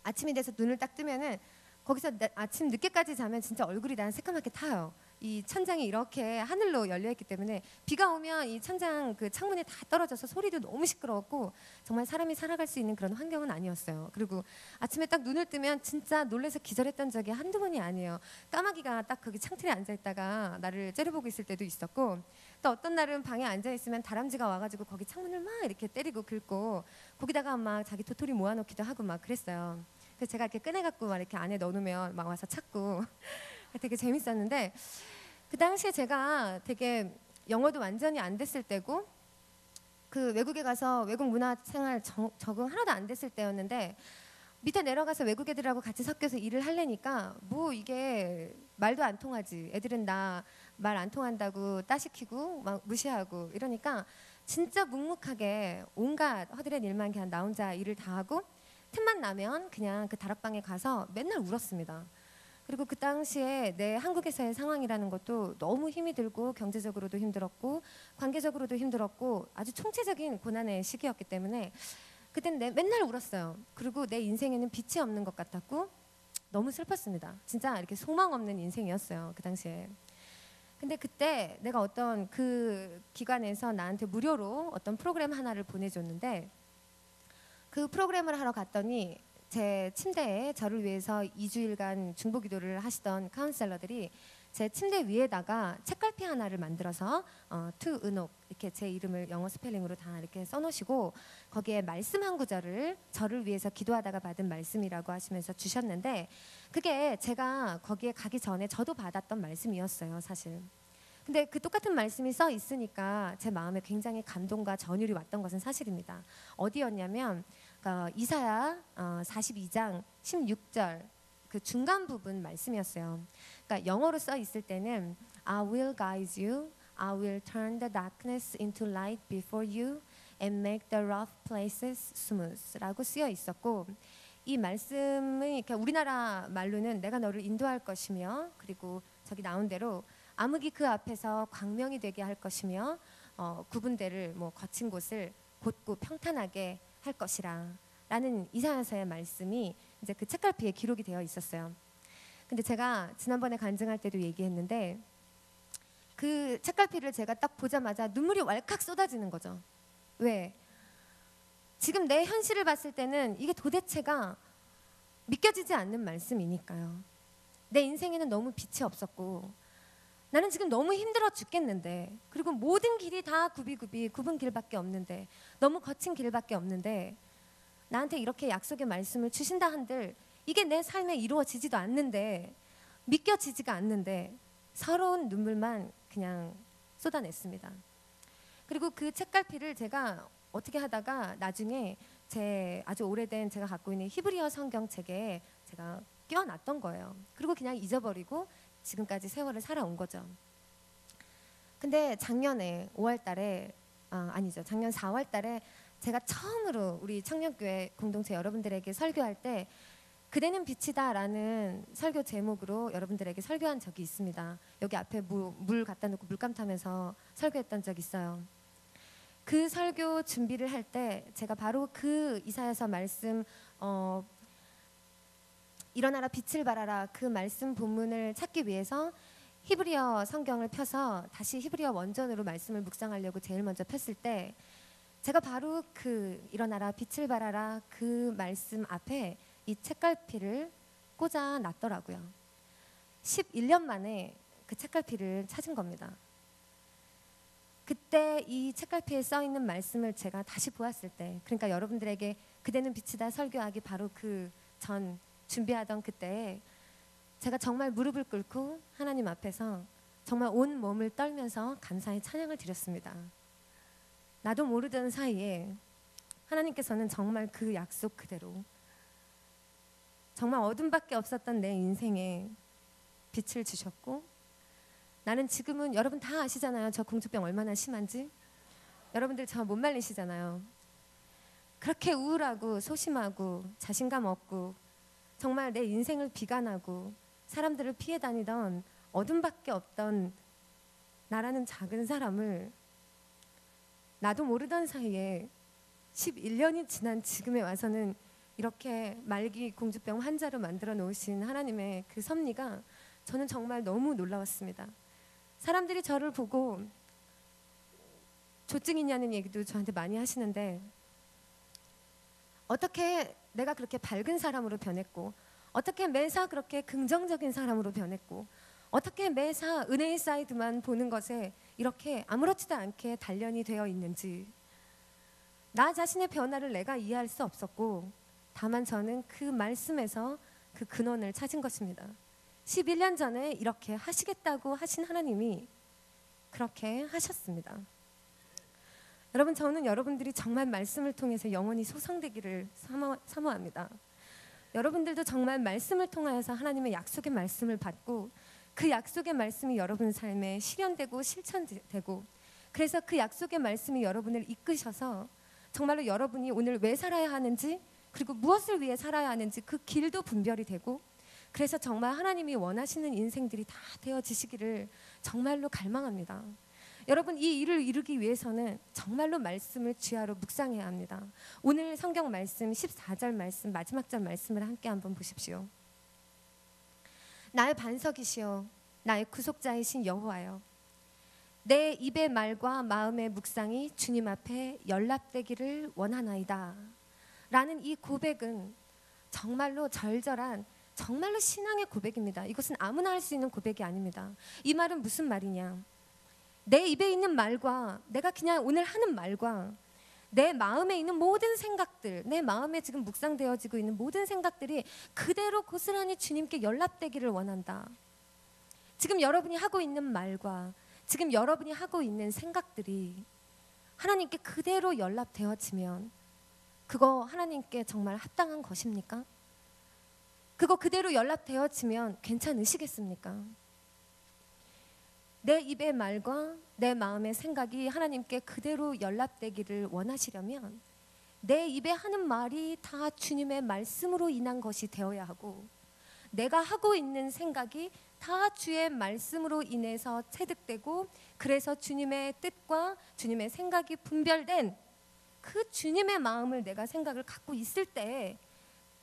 아침이 돼서 눈을 딱 뜨면은 거기서 아침 늦게까지 자면 진짜 얼굴이 난 새까맣게 타요. 이 천장이 이렇게 하늘로 열려 있기 때문에 비가 오면 이 천장 그 창문에 다 떨어져서 소리도 너무 시끄러웠고 정말 사람이 살아갈 수 있는 그런 환경은 아니었어요. 그리고 아침에 딱 눈을 뜨면 진짜 놀라서 기절했던 적이 한두 번이 아니에요. 까마귀가 딱 거기 창틀에 앉아 있다가 나를 째려보고 있을 때도 있었고 또 어떤 날은 방에 앉아 있으면 다람쥐가 와가지고 거기 창문을 막 이렇게 때리고 긁고 거기다가 막 자기 도토리 모아놓기도 하고 막 그랬어요. 그래서 제가 이렇게 꺼내갖고 막 이렇게 안에 넣어놓으면 막 와서 찾고 되게 재밌었는데 그 당시에 제가 되게 영어도 완전히 안 됐을 때고 그 외국에 가서 외국 문화 생활 적응 하나도 안 됐을 때였는데 밑에 내려가서 외국 애들하고 같이 섞여서 일을 하려니까 뭐 이게 말도 안 통하지. 애들은 나 말 안 통한다고 따시키고 막 무시하고 이러니까 진짜 묵묵하게 온갖 허드렛 일만 그냥 나 혼자 일을 다 하고 틈만 나면 그냥 그 다락방에 가서 맨날 울었습니다. 그리고 그 당시에 내 한국에서의 상황이라는 것도 너무 힘이 들고 경제적으로도 힘들었고 관계적으로도 힘들었고 아주 총체적인 고난의 시기였기 때문에 그땐 맨날 울었어요. 그리고 내 인생에는 빛이 없는 것 같았고 너무 슬펐습니다. 진짜 이렇게 소망 없는 인생이었어요. 그 당시에. 근데 그때 내가 어떤 그 기관에서 나한테 무료로 어떤 프로그램 하나를 보내줬는데 그 프로그램을 하러 갔더니 제 침대에 저를 위해서 2주일간 중보기도를 하시던 카운셀러들이 제 침대 위에다가 책갈피 하나를 만들어서 투은옥 이렇게 제 이름을 영어 스펠링으로 다 이렇게 써놓으시고 거기에 말씀 한 구절을 저를 위해서 기도하다가 받은 말씀이라고 하시면서 주셨는데 그게 제가 거기에 가기 전에 저도 받았던 말씀이었어요, 사실. 근데 그 똑같은 말씀이 써 있으니까 제 마음에 굉장히 감동과 전율이 왔던 것은 사실입니다. 어디였냐면 이사야 42장 16절 그 중간 부분 말씀이었어요. 그러니까 영어로 써 있을 때는 I will guide you, I will turn the darkness into light before you and make the rough places smooth라고 쓰여 있었고 이 말씀은 그러니까 우리나라 말로는 내가 너를 인도할 것이며 그리고 저기 나온 대로 암흑이 그 앞에서 광명이 되게 할 것이며 구분대를 뭐 거친 곳을 곧고 평탄하게 할 것이라 라는 이사야서의 말씀이 이제 그 책갈피에 기록이 되어 있었어요. 근데 제가 지난번에 간증할 때도 얘기했는데 그 책갈피를 제가 딱 보자마자 눈물이 왈칵 쏟아지는 거죠. 왜? 지금 내 현실을 봤을 때는 이게 도대체가 믿겨지지 않는 말씀이니까요. 내 인생에는 너무 빛이 없었고 나는 지금 너무 힘들어 죽겠는데, 그리고 모든 길이 다 굽이 굽은 길밖에 없는데, 너무 거친 길밖에 없는데 나한테 이렇게 약속의 말씀을 주신다 한들 이게 내 삶에 이루어지지도 않는데, 믿겨지지가 않는데 서러운 눈물만 그냥 쏟아냈습니다. 그리고 그 책갈피를 제가 어떻게 하다가 나중에 제 아주 오래된 제가 갖고 있는 히브리어 성경책에 제가 끼워놨던 거예요. 그리고 그냥 잊어버리고 지금까지 세월을 살아온 거죠. 근데 작년에 5월 달에 작년 4월 달에 제가 처음으로 우리 청년교회 공동체 여러분들에게 설교할 때 그대는 빛이다라는 설교 제목으로 여러분들에게 설교한 적이 있습니다. 여기 앞에 물 갖다 놓고 물감 타면서 설교했던 적이 있어요. 그 설교 준비를 할 때 제가 바로 그 이사야서 말씀 일어나라 빛을 발하라 그 말씀 본문을 찾기 위해서 히브리어 성경을 펴서 다시 히브리어 원전으로 말씀을 묵상하려고 제일 먼저 폈을 때 제가 바로 그 일어나라 빛을 발하라 그 말씀 앞에 이 책갈피를 꽂아 놨더라고요. 11년 만에 그 책갈피를 찾은 겁니다. 그때 이 책갈피에 써 있는 말씀을 제가 다시 보았을 때, 그러니까 여러분들에게 그대는 빛이다 설교하기 바로 그 전 준비하던 그때에 제가 정말 무릎을 꿇고 하나님 앞에서 정말 온 몸을 떨면서 감사의 찬양을 드렸습니다. 나도 모르던 사이에 하나님께서는 정말 그 약속 그대로 정말 어둠밖에 없었던 내 인생에 빛을 주셨고, 나는 지금은 여러분 다 아시잖아요. 저 공주병 얼마나 심한지. 여러분들 저 못 말리시잖아요. 그렇게 우울하고 소심하고 자신감 없고 정말 내 인생을 비관하고 사람들을 피해 다니던 어둠밖에 없던 나라는 작은 사람을 나도 모르던 사이에 11년이 지난 지금에 와서는 이렇게 말기 공주병 환자로 만들어 놓으신 하나님의 그 섭리가 저는 정말 너무 놀라웠습니다. 사람들이 저를 보고 조증 있냐는 얘기도 저한테 많이 하시는데, 어떻게 내가 그렇게 밝은 사람으로 변했고, 어떻게 매사 그렇게 긍정적인 사람으로 변했고, 어떻게 매사 은혜의 사이드만 보는 것에 이렇게 아무렇지도 않게 단련이 되어 있는지, 나 자신의 변화를 내가 이해할 수 없었고, 다만 저는 그 말씀에서 그 근원을 찾은 것입니다. 11년 전에 이렇게 하시겠다고 하신 하나님이 그렇게 하셨습니다. 여러분, 저는 여러분들이 정말 말씀을 통해서 영원히 소성되기를 사모합니다. 여러분들도 정말 말씀을 통하여서 하나님의 약속의 말씀을 받고 그 약속의 말씀이 여러분 삶에 실현되고 실천되고, 그래서 그 약속의 말씀이 여러분을 이끄셔서 정말로 여러분이 오늘 왜 살아야 하는지, 그리고 무엇을 위해 살아야 하는지 그 길도 분별이 되고, 그래서 정말 하나님이 원하시는 인생들이 다 되어지시기를 정말로 갈망합니다. 여러분, 이 일을 이루기 위해서는 정말로 말씀을 주야로 묵상해야 합니다. 오늘 성경 말씀 14절 말씀 마지막 절 말씀을 함께 한번 보십시오. 나의 반석이시여 나의 구속자이신 여호와여, 내 입의 말과 마음의 묵상이 주님 앞에 연락되기를 원하나이다 라는 이 고백은 정말로 절절한, 정말로 신앙의 고백입니다. 이것은 아무나 할 수 있는 고백이 아닙니다. 이 말은 무슨 말이냐, 내 입에 있는 말과 내가 그냥 오늘 하는 말과 내 마음에 있는 모든 생각들, 내 마음에 지금 묵상되어지고 있는 모든 생각들이 그대로 고스란히 주님께 연락되기를 원한다. 지금 여러분이 하고 있는 말과 지금 여러분이 하고 있는 생각들이 하나님께 그대로 연락되어지면 그거 하나님께 정말 합당한 것입니까? 그거 그대로 연락되어지면 괜찮으시겠습니까? 내 입의 말과 내 마음의 생각이 하나님께 그대로 연락되기를 원하시려면 내 입에 하는 말이 다 주님의 말씀으로 인한 것이 되어야 하고, 내가 하고 있는 생각이 다 주의 말씀으로 인해서 체득되고, 그래서 주님의 뜻과 주님의 생각이 분별된 그 주님의 마음을 내가 생각을 갖고 있을 때,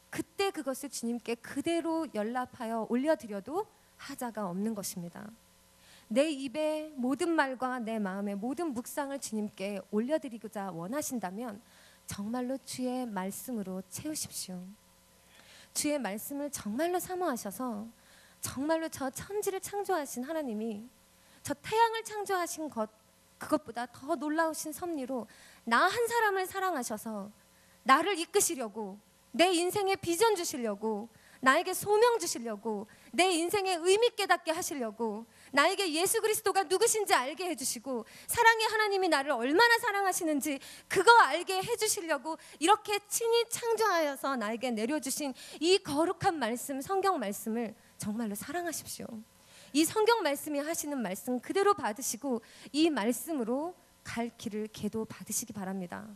그때 그것을 주님께 그대로 연락하여 올려드려도 하자가 없는 것입니다. 내 입의 모든 말과 내 마음의 모든 묵상을 주님께 올려드리고자 원하신다면 정말로 주의 말씀으로 채우십시오. 주의 말씀을 정말로 사모하셔서 정말로 저 천지를 창조하신 하나님이 저 태양을 창조하신 그것보다 더 놀라우신 섭리로 나 한 사람을 사랑하셔서 나를 이끄시려고, 내 인생에 비전 주시려고, 나에게 소명 주시려고, 내 인생에 의미 깨닫게 하시려고, 나에게 예수 그리스도가 누구신지 알게 해주시고, 사랑의 하나님이 나를 얼마나 사랑하시는지 그거 알게 해주시려고 이렇게 친히 창조하여서 나에게 내려주신 이 거룩한 말씀, 성경 말씀을 정말로 사랑하십시오. 이 성경 말씀이 하시는 말씀 그대로 받으시고 이 말씀으로 갈 길을 계도 받으시기 바랍니다.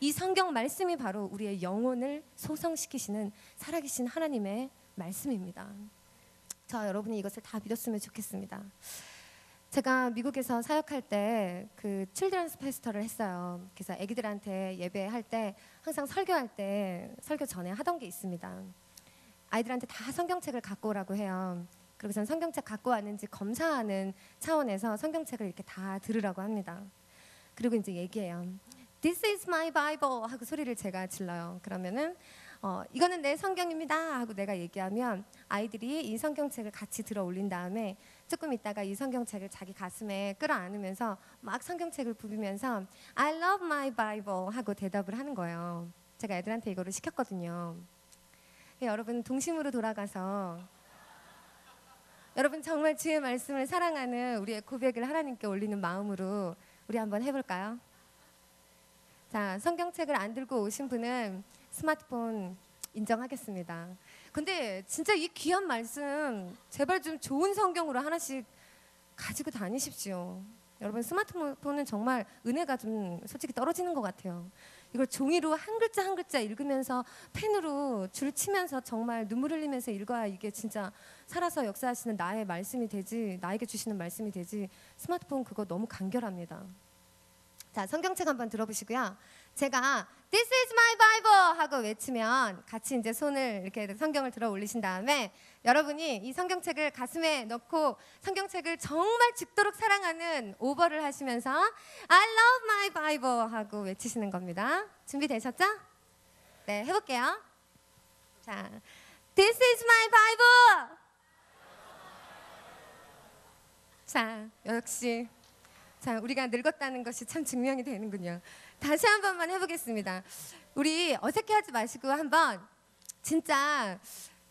이 성경 말씀이 바로 우리의 영혼을 소성시키시는 살아계신 하나님의 말씀입니다. 저 여러분이 이것을 다 믿었으면 좋겠습니다. 제가 미국에서 사역할 때 그 칠드런스 페스터를 했어요. 그래서 아기들한테 예배할 때 항상 설교할 때 설교 전에 하던 게 있습니다. 아이들한테 다 성경책을 갖고 오라고 해요. 그리고 전 성경책 갖고 왔는지 검사하는 차원에서 성경책을 이렇게 다 들으라고 합니다. 그리고 이제 얘기해요. This is my Bible 하고 소리를 제가 질러요. 그러면은 이거는 내 성경입니다 하고 내가 얘기하면 아이들이 이 성경책을 같이 들어 올린 다음에 조금 있다가 이 성경책을 자기 가슴에 끌어안으면서 막 성경책을 부비면서 I love my Bible 하고 대답을 하는 거예요. 제가 애들한테 이거를 시켰거든요. 여러분 동심으로 돌아가서 여러분 정말 주의 말씀을 사랑하는 우리의 고백을 하나님께 올리는 마음으로 우리 한번 해볼까요? 자, 성경책을 안 들고 오신 분은 스마트폰 인정하겠습니다. 근데 진짜 이 귀한 말씀 제발 좀 좋은 성경으로 하나씩 가지고 다니십시오. 여러분 스마트폰은 정말 은혜가 좀 솔직히 떨어지는 것 같아요. 이걸 종이로 한 글자 한 글자 읽으면서 펜으로 줄 치면서 정말 눈물 흘리면서 읽어야 이게 진짜 살아서 역사하시는 나의 말씀이 되지, 나에게 주시는 말씀이 되지. 스마트폰 그거 너무 간결합니다. 자, 성경책 한번 들어보시고요. 제가 This is my Bible 하고 외치면 같이 이제 손을 이렇게 성경을 들어 올리신 다음에 여러분이 이 성경책을 가슴에 넣고 성경책을 정말 죽도록 사랑하는 오버를 하시면서 I love my Bible 하고 외치시는 겁니다. 준비되셨죠? 네, 해볼게요. 자, This is my Bible. 자, 역시 자, 우리가 늙었다는 것이 참 증명이 되는군요. 다시 한 번만 해보겠습니다. 우리 어색해하지 마시고 한번 진짜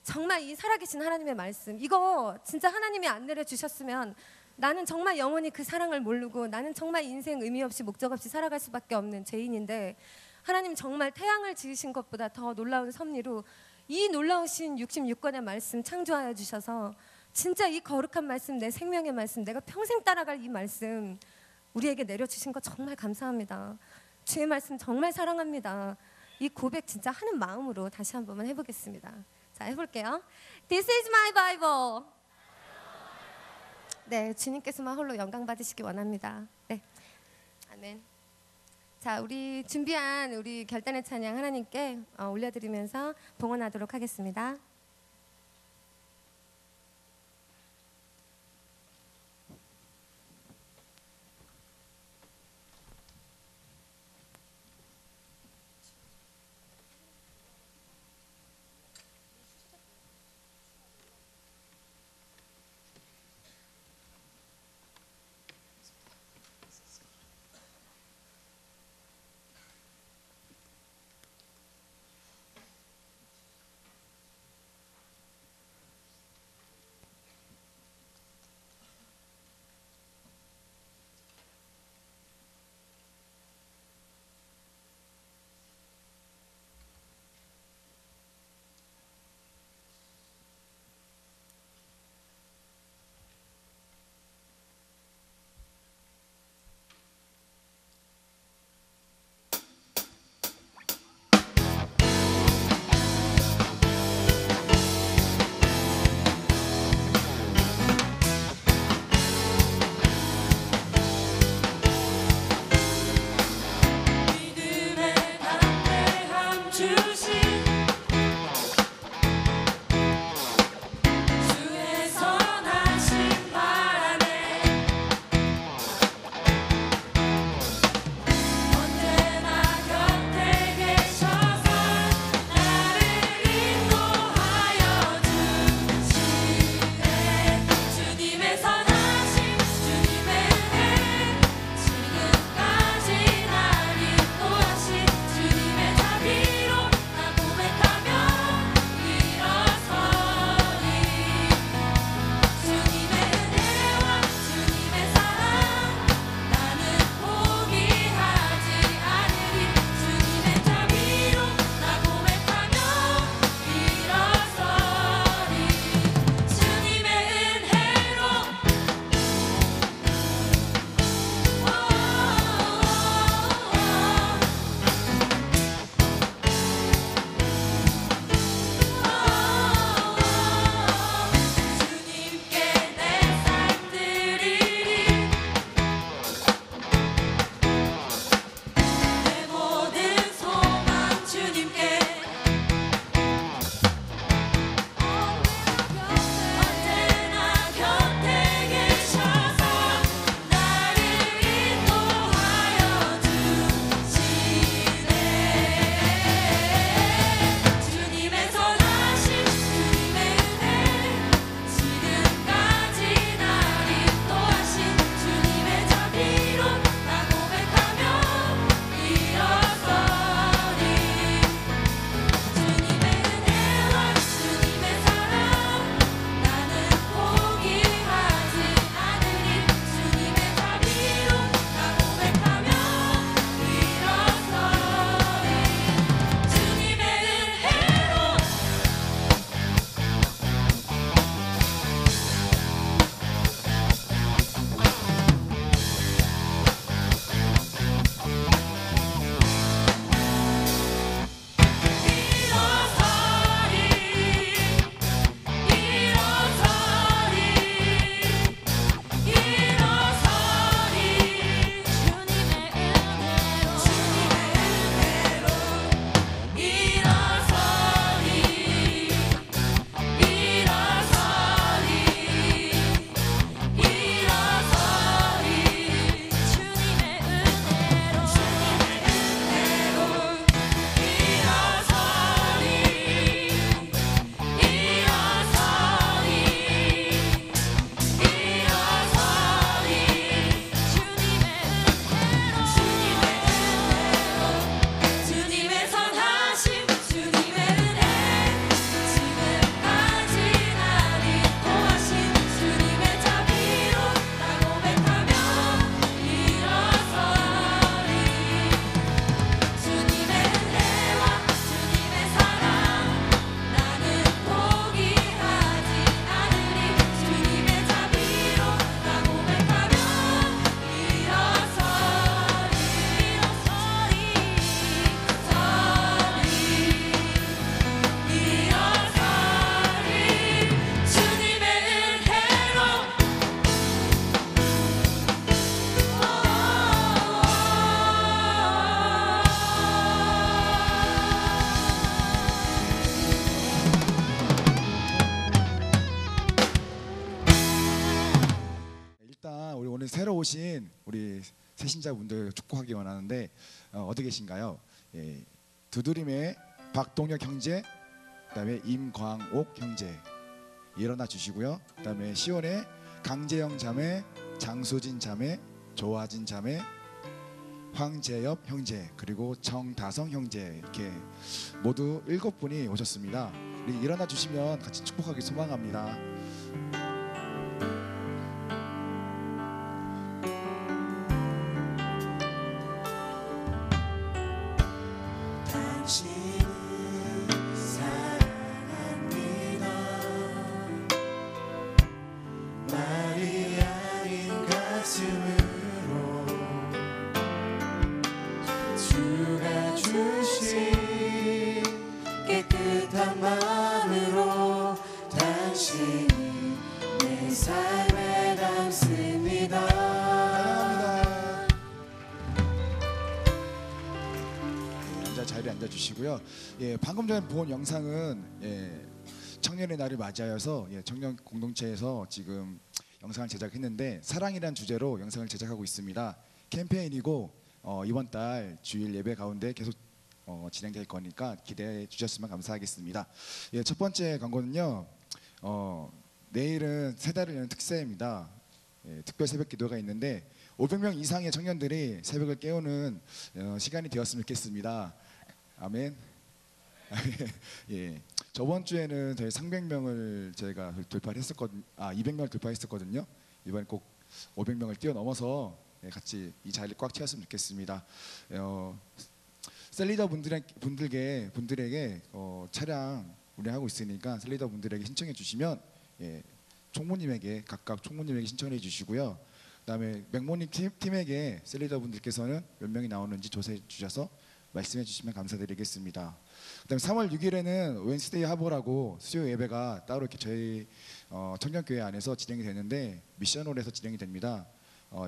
정말 이 살아계신 하나님의 말씀 이거 진짜 하나님이 안 내려주셨으면 나는 정말 영원히 그 사랑을 모르고 나는 정말 인생 의미 없이 목적 없이 살아갈 수밖에 없는 죄인인데 하나님 정말 태양을 지으신 것보다 더 놀라운 섭리로 이 놀라우신 66권의 말씀 창조하여 주셔서 진짜 이 거룩한 말씀 내 생명의 말씀 내가 평생 따라갈 이 말씀 우리에게 내려주신 거 정말 감사합니다. 주의 말씀 정말 사랑합니다. 이 고백 진짜 하는 마음으로 다시 한 번만 해보겠습니다. 자, 해볼게요. This is my Bible. 네, 주님께서만 홀로 영광 받으시기 원합니다. 네, 아멘. 자, 우리 준비한 우리 결단의 찬양 하나님께 올려드리면서 봉헌하도록 하겠습니다. 일단 우리 오늘 새로 오신 우리 새신자분들 축복하기 원하는데 어디 계신가요? 예, 두드림의 박동혁 형제, 그다음에 임광옥 형제 일어나 주시고요. 그다음에 시온의 강재영 자매, 장수진 자매, 조아진 자매, 황재엽 형제, 그리고 정다성 형제, 이렇게 모두 7분이 오셨습니다. 우리 일어나 주시면 같이 축복하기 소망합니다. 주가 주신 깨끗한 마음으로 당신이 내 삶에 담습니다. 앉아 자리에 앉아 주시고요. 예, 방금 전에 본 영상은 청년의 날을 맞이하여서 청년 공동체에서 지금 영상을 제작했는데 사랑이란 주제로 영상을 제작하고 있습니다. 캠페인이고 이번 달 주일 예배 가운데 계속 진행될 거니까 기대해 주셨으면 감사하겠습니다. 예, 첫 번째 광고는요. 내일은 세 달을 여는 특세입니다. 예, 특별 새벽 기도가 있는데 500명 이상의 청년들이 새벽을 깨우는 시간이 되었으면 좋겠습니다. 아멘. 예, 저번 주에는 저희 300명을 저희가 돌파를 했었거든요. 200명을 돌파했었거든요. 이번에 꼭 500명을 뛰어넘어서 같이 이 자리를 꽉 채웠으면 좋겠습니다. 셀리더 분들에게 차량 운행하고 있으니까 셀리더 분들에게 신청해 주시면 총무님에게 각각 총무님에게 신청해 주시고요. 그다음에 맥모닝 팀에게 셀리더 분들께서는 몇 명이 나오는지 조사해 주셔서 말씀해 주시면 감사드리겠습니다. 그다음에 3월 6일에는 웬스데이 하버라고 수요 예배가 따로 이렇게 저희 청년교회 안에서 진행이 되는데 미션홀에서 진행이 됩니다.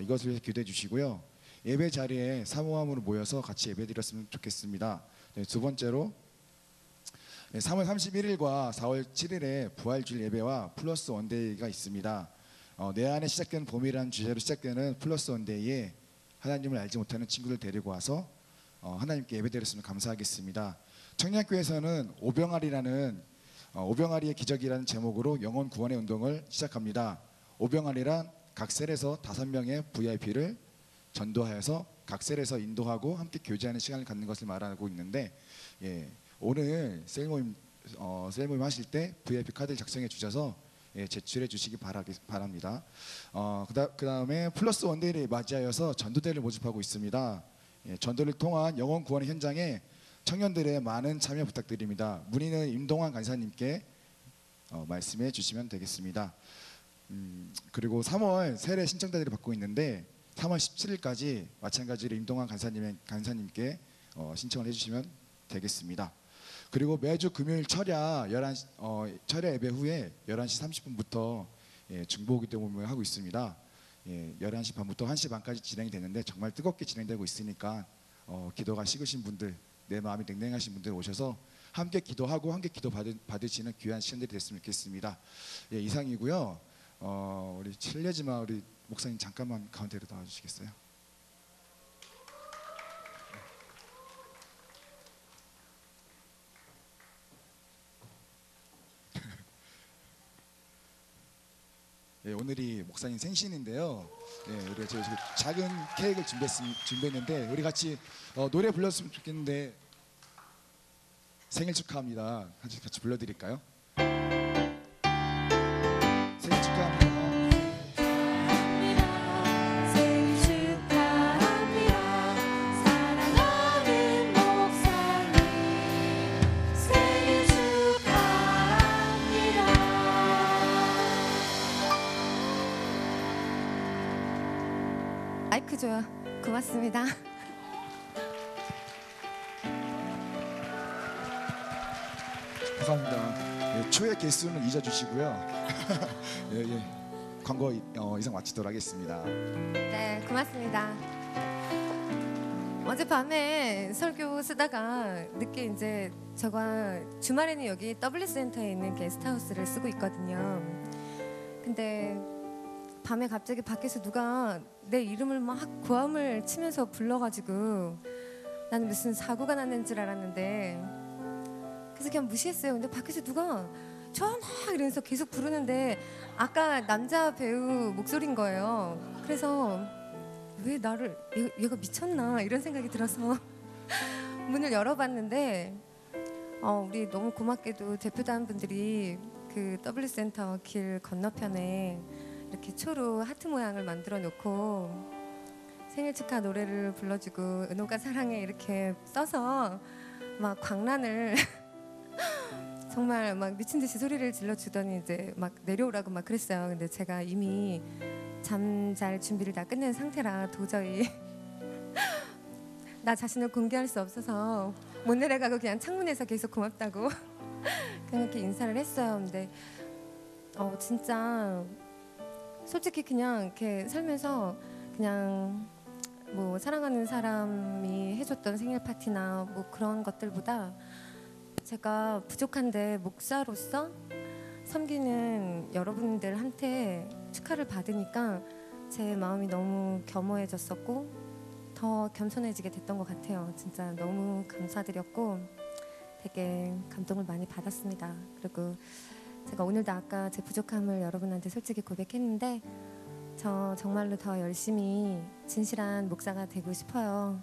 이것을 위해서 기도해 주시고요. 예배 자리에 사모함으로 모여서 같이 예배 드렸으면 좋겠습니다. 두 번째로 3월 31일과 4월 7일에 부활주일 예배와 플러스 원데이가 있습니다. 내 안에 시작되는 봄이라는 주제로 시작되는 플러스 원데이에 하나님을 알지 못하는 친구들 데리고 와서 하나님께 예배 드렸으면 감사하겠습니다. 청년교회에서는 오병아리라는 오병아리의 기적이라는 제목으로 영혼 구원의 운동을 시작합니다. 오병아리란 각 셀에서 5명의 VIP를 전도하여서 각 셀에서 인도하고 함께 교제하는 시간을 갖는 것을 말하고 있는데 오늘 셀 모임 하실 때 VIP 카드를 작성해 주셔서 제출해 주시기 바랍니다. 그 다음에 플러스 원데이를 맞이하여서 전도대를 모집하고 있습니다. 전도를 통한 영혼 구원의 현장에 청년들의 많은 참여 부탁드립니다. 문의는 임동환 간사님께 말씀해 주시면 되겠습니다. 그리고 3월 세례 신청자들이 받고 있는데 3월 17일까지 마찬가지로 임동환 간사님께 신청을 해주시면 되겠습니다. 그리고 매주 금요일 철야 예배 후에 11시 30분부터 중보기도 모임을 하고 있습니다. 11시 반부터 1시 반까지 진행이 되는데 정말 뜨겁게 진행되고 있으니까 기도가 식으신 분들, 내 마음이 냉랭하신 분들 오셔서 함께 기도하고 함께 기도 받으시는 귀한 시간들이 됐으면 좋겠습니다. 이상이고요. 우리 실례지만 우리 목사님 잠깐만 가운데로 나와주시겠어요? 오늘이 목사님 생신인데요. 우리가 지금 작은 케이크를 준비했는데 우리 같이 노래 불렀으면 좋겠는데 생일 축하합니다. 같이 불러드릴까요? 생일 축하합니다. 생일 축하합니다. 사랑하는 목사님 생일 축하합니다. 아이쿠 좋아. 고맙습니다. 감사합니다. 초의 개수는 잊어주시고요. 광고 이상 마치도록 하겠습니다. 네, 고맙습니다. 어젯밤에 설교 쓰다가 늦게 이제 제가 주말에는 여기 WS센터에 있는 게스트하우스를 쓰고 있거든요. 근데 밤에 갑자기 밖에서 누가 내 이름을 막 고함을 치면서 불러가지고 나는 무슨 사고가 났는 줄 알았는데 그래서 그냥 무시했어요. 근데 밖에서 누가 전화 이러면서 계속 부르는데 아까 남자 배우 목소리인 거예요. 그래서 왜 나를 얘가 미쳤나 이런 생각이 들어서 문을 열어봤는데 우리 너무 고맙게도 대표단 분들이 그 W센터 길 건너편에 이렇게 초로 하트 모양을 만들어 놓고 생일 축하 노래를 불러주고 은호가 사랑해 이렇게 써서 막 광란을 정말 막 미친 듯이 소리를 질러주더니 이제 막 내려오라고 막 그랬어요. 근데 제가 이미 잠잘 준비를 다 끝낸 상태라 도저히 나 자신을 공개할 수 없어서 못 내려가고 그냥 창문에서 계속 고맙다고 그렇게 인사를 했어요. 근데 진짜 솔직히 그냥 이렇게 살면서 그냥 뭐 사랑하는 사람이 해줬던 생일 파티나 뭐 그런 것들보다 제가 부족한데 목사로서 섬기는 여러분들한테 축하를 받으니까 제 마음이 너무 겸허해졌었고 더 겸손해지게 됐던 것 같아요. 진짜 너무 감사드렸고 되게 감동을 많이 받았습니다. 그리고 제가 오늘도 아까 제 부족함을 여러분한테 솔직히 고백했는데 저 정말로 더 열심히 진실한 목사가 되고 싶어요.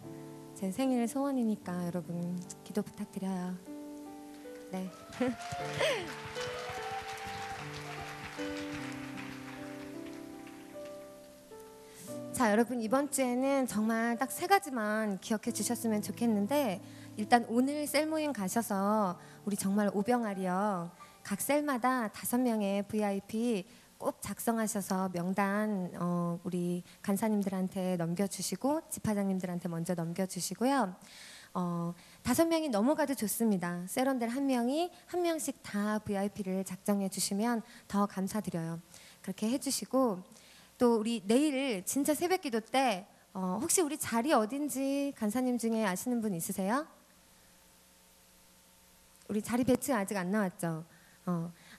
제 생일 소원이니까 여러분 기도 부탁드려요. 네. 자, 여러분 이번 주에는 정말 딱 3가지만 기억해 주셨으면 좋겠는데 일단 오늘 셀 모임 가셔서 우리 정말 오병아리요. 각 셀마다 5명의 VIP 꼭 작성하셔서 명단 우리 간사님들한테 넘겨주시고 집화장님들한테 먼저 넘겨주시고요. 5명이 넘어가도 좋습니다. 셀원들 1명이 1명씩 다 VIP를 작성해 주시면 더 감사드려요. 그렇게 해주시고 또 우리 내일 진짜 새벽기도 때 혹시 우리 자리 어딘지 간사님 중에 아시는 분 있으세요? 우리 자리 배치 아직 안 나왔죠?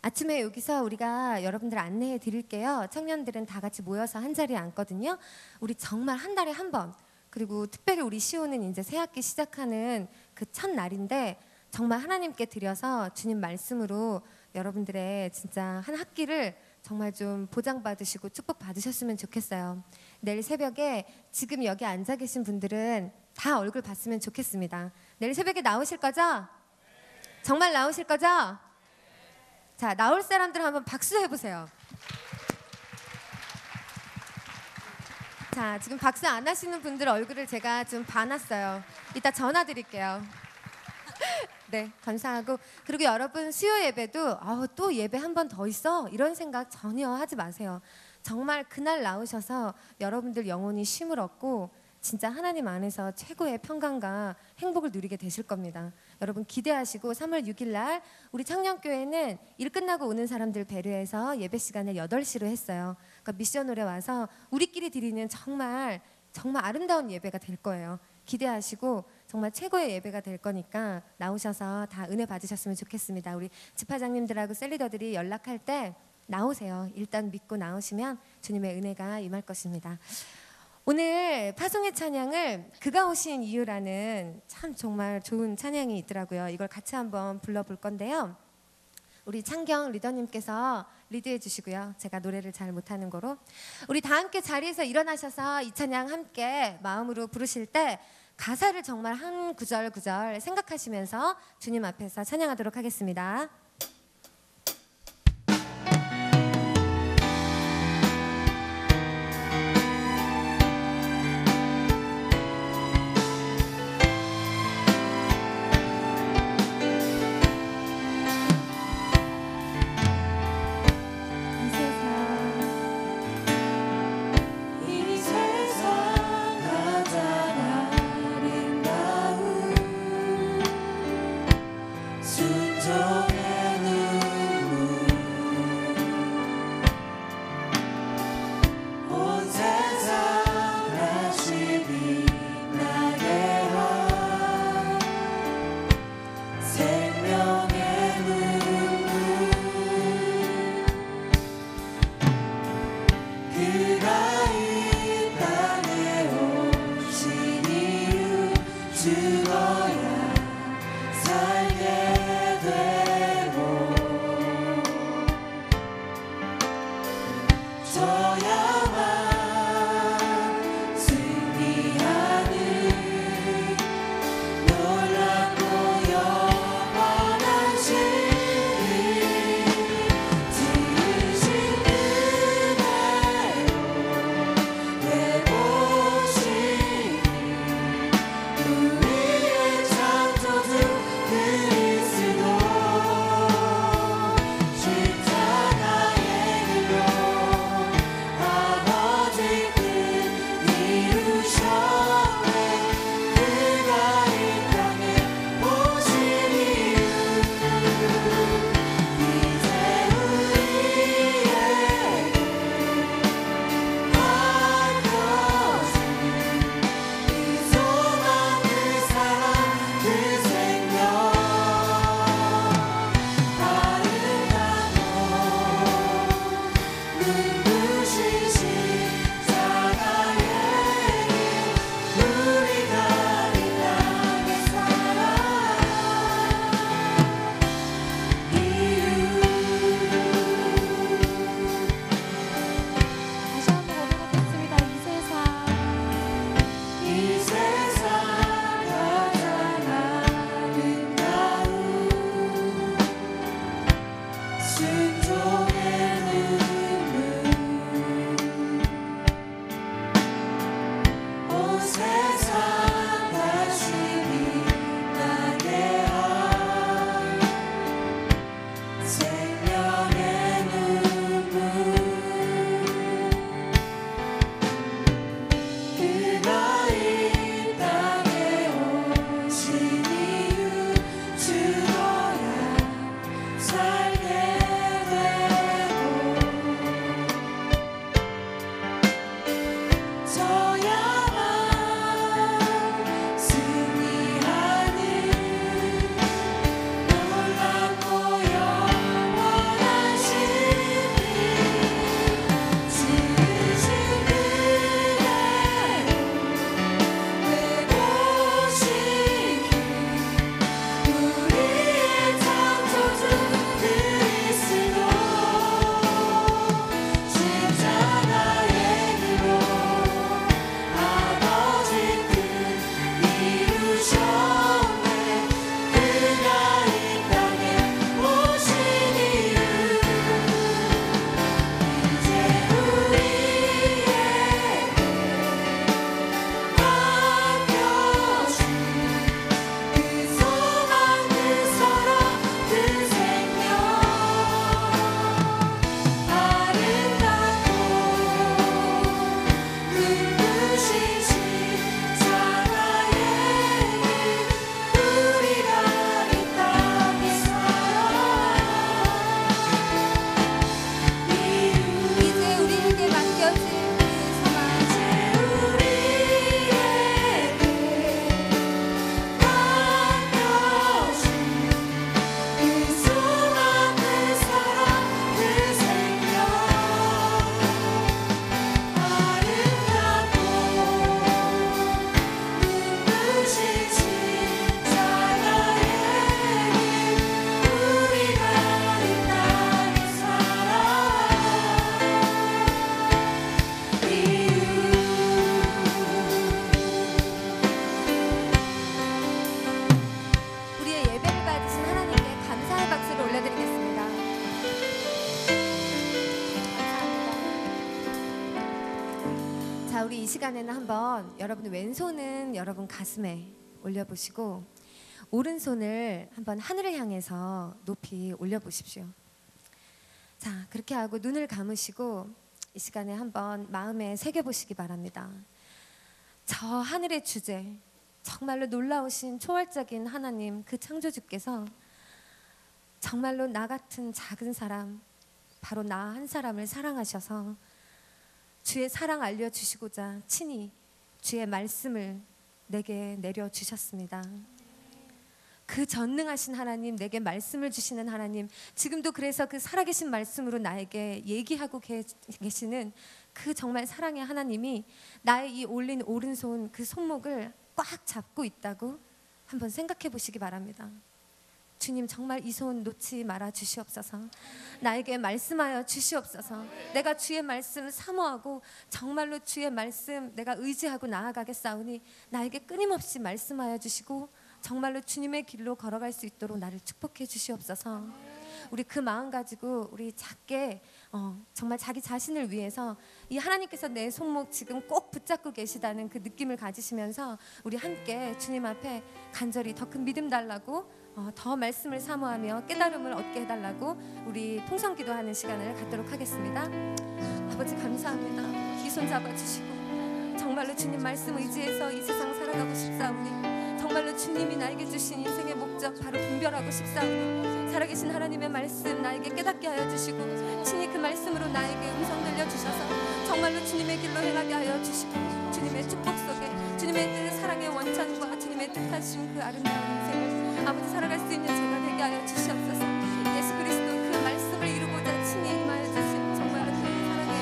아침에 여기서 우리가 여러분들 안내해 드릴게요. 청년들은 다 같이 모여서 한 자리에 앉거든요. 우리 정말 한 달에 한 번, 그리고 특별히 우리 시오는 이제 새 학기 시작하는 그 첫날인데 정말 하나님께 드려서 주님 말씀으로 여러분들의 진짜 한 학기를 정말 좀 보장받으시고 축복받으셨으면 좋겠어요. 내일 새벽에 지금 여기 앉아 계신 분들은 다 얼굴 봤으면 좋겠습니다. 내일 새벽에 나오실 거죠? 정말 나오실 거죠? 자, 나올 사람들 한번 박수 해보세요. 자, 지금 박수 안 하시는 분들 얼굴을 제가 좀 봐놨어요. 이따 전화 드릴게요. 네, 감사하고 그리고 여러분 수요 예배도 또 예배 한 번 더 있어? 이런 생각 전혀 하지 마세요. 정말 그날 나오셔서 여러분들 영혼이 쉼을 얻고 진짜 하나님 안에서 최고의 평강과 행복을 누리게 되실 겁니다. 여러분 기대하시고 3월 6일 날 우리 청년교회는 일 끝나고 오는 사람들 배려해서 예배 시간을 8시로 했어요. 그러니까 미션홀에 와서 우리끼리 드리는 정말 아름다운 예배가 될 거예요. 기대하시고 정말 최고의 예배가 될 거니까 나오셔서 다 은혜 받으셨으면 좋겠습니다. 우리 집화장님들하고 셀리더들이 연락할 때 나오세요. 일단 믿고 나오시면 주님의 은혜가 임할 것입니다. 오늘 파송의 찬양을 그가 오신 이유라는 참 정말 좋은 찬양이 있더라고요. 이걸 같이 한번 불러볼 건데요. 우리 창경 리더님께서 리드해 주시고요. 제가 노래를 잘 못하는 거로 우리 다 함께 자리에서 일어나셔서 이 찬양 함께 마음으로 부르실 때 가사를 정말 한 구절 생각하시면서 주님 앞에서 찬양하도록 하겠습니다. 순종해 져야만 승리하는 놀랍고 영원한 진리 지으신 은혜로 되보시니 우리의 창조주 그리스도 십자가의 길로 아버지 뜻 이루셨네 그가 이 땅에 오신 이유 이제 우리에게 안겨진 그 소망 그 사랑 그 생명 아름다워 눈부신 십자가의 길 우리가 이 땅에 살아 다시 한번 고백하겠습니다. 이 세상 가장 아름다운 순종의 눈물 온 세상 다시 빛나게 한 생명의 눈물 그가 이 땅에 오신 이유 죽어야 살게 되고 져야만 승리하는 놀랍고 영원한 진리 지으신 은혜로 되보시니 우리의 창조주 그리스도 십자가의 길로 아버지 뜻 이루셨네 그가 이 땅에 오신 이유 이제 우리에게 안겨진 그 소망 그 사랑 그 생명 아름답고 눈부신 십자가의 길 우리가 이 땅에 살아 이제 우리에게 맡겨진 그 소망 이제 우리에게 맡겨진 그 소망 그 사랑 그 생명 아름답고 눈부신 십자가의 길 우리가 이 땅에 살아 우리의 예배를 받으신 하나님께 감사의 박수를 올려드리겠습니다. 감사합니다. 자, 우리 이 시간에는 한번 여러분 왼손은 여러분 가슴에 올려보시고 오른손을 한번 하늘을 향해서 높이 올려보십시오. 자, 그렇게 하고 눈을 감으시고 이 시간에 한번 마음에 새겨보시기 바랍니다. 저 하늘의 주제, 정말로 놀라우신 초월적인 하나님 그 창조주께서 정말로 나 같은 작은 사람, 바로 나 한 사람을 사랑하셔서 주의 사랑 알려주시고자 친히 주의 말씀을 내게 내려주셨습니다. 그 전능하신 하나님, 내게 말씀을 주시는 하나님, 지금도 그래서 그 살아계신 말씀으로 나에게 얘기하고 계시는 그 정말 사랑의 하나님이 나의 이 올린 오른손 그 손목을 꽉 잡고 있다고 한번 생각해 보시기 바랍니다. 주님 정말 이 손 놓지 말아 주시옵소서. 나에게 말씀하여 주시옵소서. 내가 주의 말씀 사모하고 정말로 주의 말씀 내가 의지하고 나아가겠사오니 나에게 끊임없이 말씀하여 주시고 정말로 주님의 길로 걸어갈 수 있도록 나를 축복해 주시옵소서. 우리 그 마음 가지고 우리 작게 정말 자기 자신을 위해서 이 하나님께서 내 손목 지금 꼭 붙잡고 계시다는 그 느낌을 가지시면서 우리 함께 주님 앞에 간절히 더 큰 믿음 달라고 더 말씀을 사모하며 깨달음을 얻게 해달라고 우리 통성 기도하는 시간을 갖도록 하겠습니다. 아버지 감사합니다. 이 손 잡아주시고 정말로 주님 말씀 의지해서 이 세상 살아가고 싶사오니 정말로 주님이 나에게 주신 인생의 목적 바로 분별하고 싶사오니 살아계신 하나님의 말씀 나에게 깨닫게 하여 주시고 친히 그 말씀으로 나에게 음성 들려주셔서 정말로 주님의 길로 행하게 하여 주시고 주님의 축복 속에 주님의 뜻 사랑의 원천과 주님의 뜻하신 그 아름다운 인생을 아버지 살아갈 수 있는 제가 되게 하여 주시옵소서. 예수 그리스도 그 말씀을 이루고자 친히 임하여 주신 정말로 그 사랑의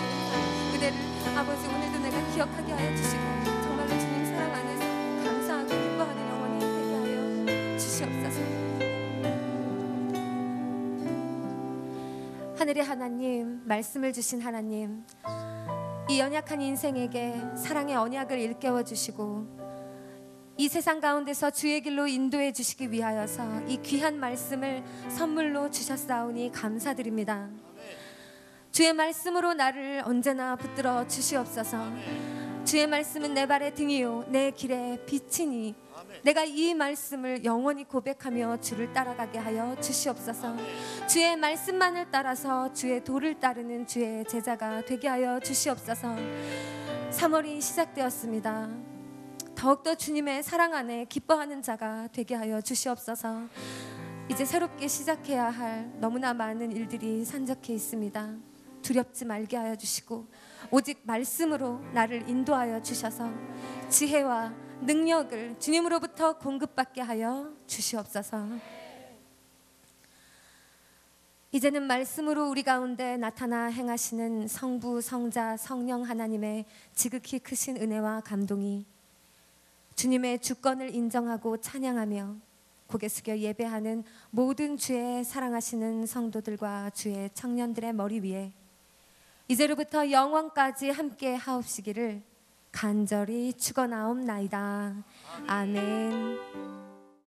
은혜를 아버지 오늘도 내가 기억하게 하여 주시고 정말로 주님 사랑 안에서 감사하고 기뻐하는 영혼이 되게 하여 주시옵소서. 하늘의 하나님, 말씀을 주신 하나님, 이 연약한 인생에게 사랑의 언약을 일깨워 주시고 이 세상 가운데서 주의 길로 인도해 주시기 위하여서 이 귀한 말씀을 선물로 주셨사오니 감사드립니다. 주의 말씀으로 나를 언제나 붙들어 주시옵소서. 주의 말씀은 내 발의 등이요 내 길의 빛이니 내가 이 말씀을 영원히 고백하며 주를 따라가게 하여 주시옵소서. 주의 말씀만을 따라서 주의 도를 따르는 주의 제자가 되게 하여 주시옵소서. 3월이 시작되었습니다. 더욱더 주님의 사랑 안에 기뻐하는 자가 되게 하여 주시옵소서. 이제 새롭게 시작해야 할 너무나 많은 일들이 산적해 있습니다. 두렵지 말게 하여 주시고 오직 말씀으로 나를 인도하여 주셔서 지혜와 능력을 주님으로부터 공급받게 하여 주시옵소서. 이제는 말씀으로 우리 가운데 나타나 행하시는 성부, 성자, 성령 하나님의 지극히 크신 은혜와 감동이 주님의 주권을 인정하고 찬양하며 고개 숙여 예배하는 모든 주의 사랑하시는 성도들과 주의 청년들의 머리 위에 이제로부터 영원까지 함께 하옵시기를 간절히 축원하옵나이다. 아멘.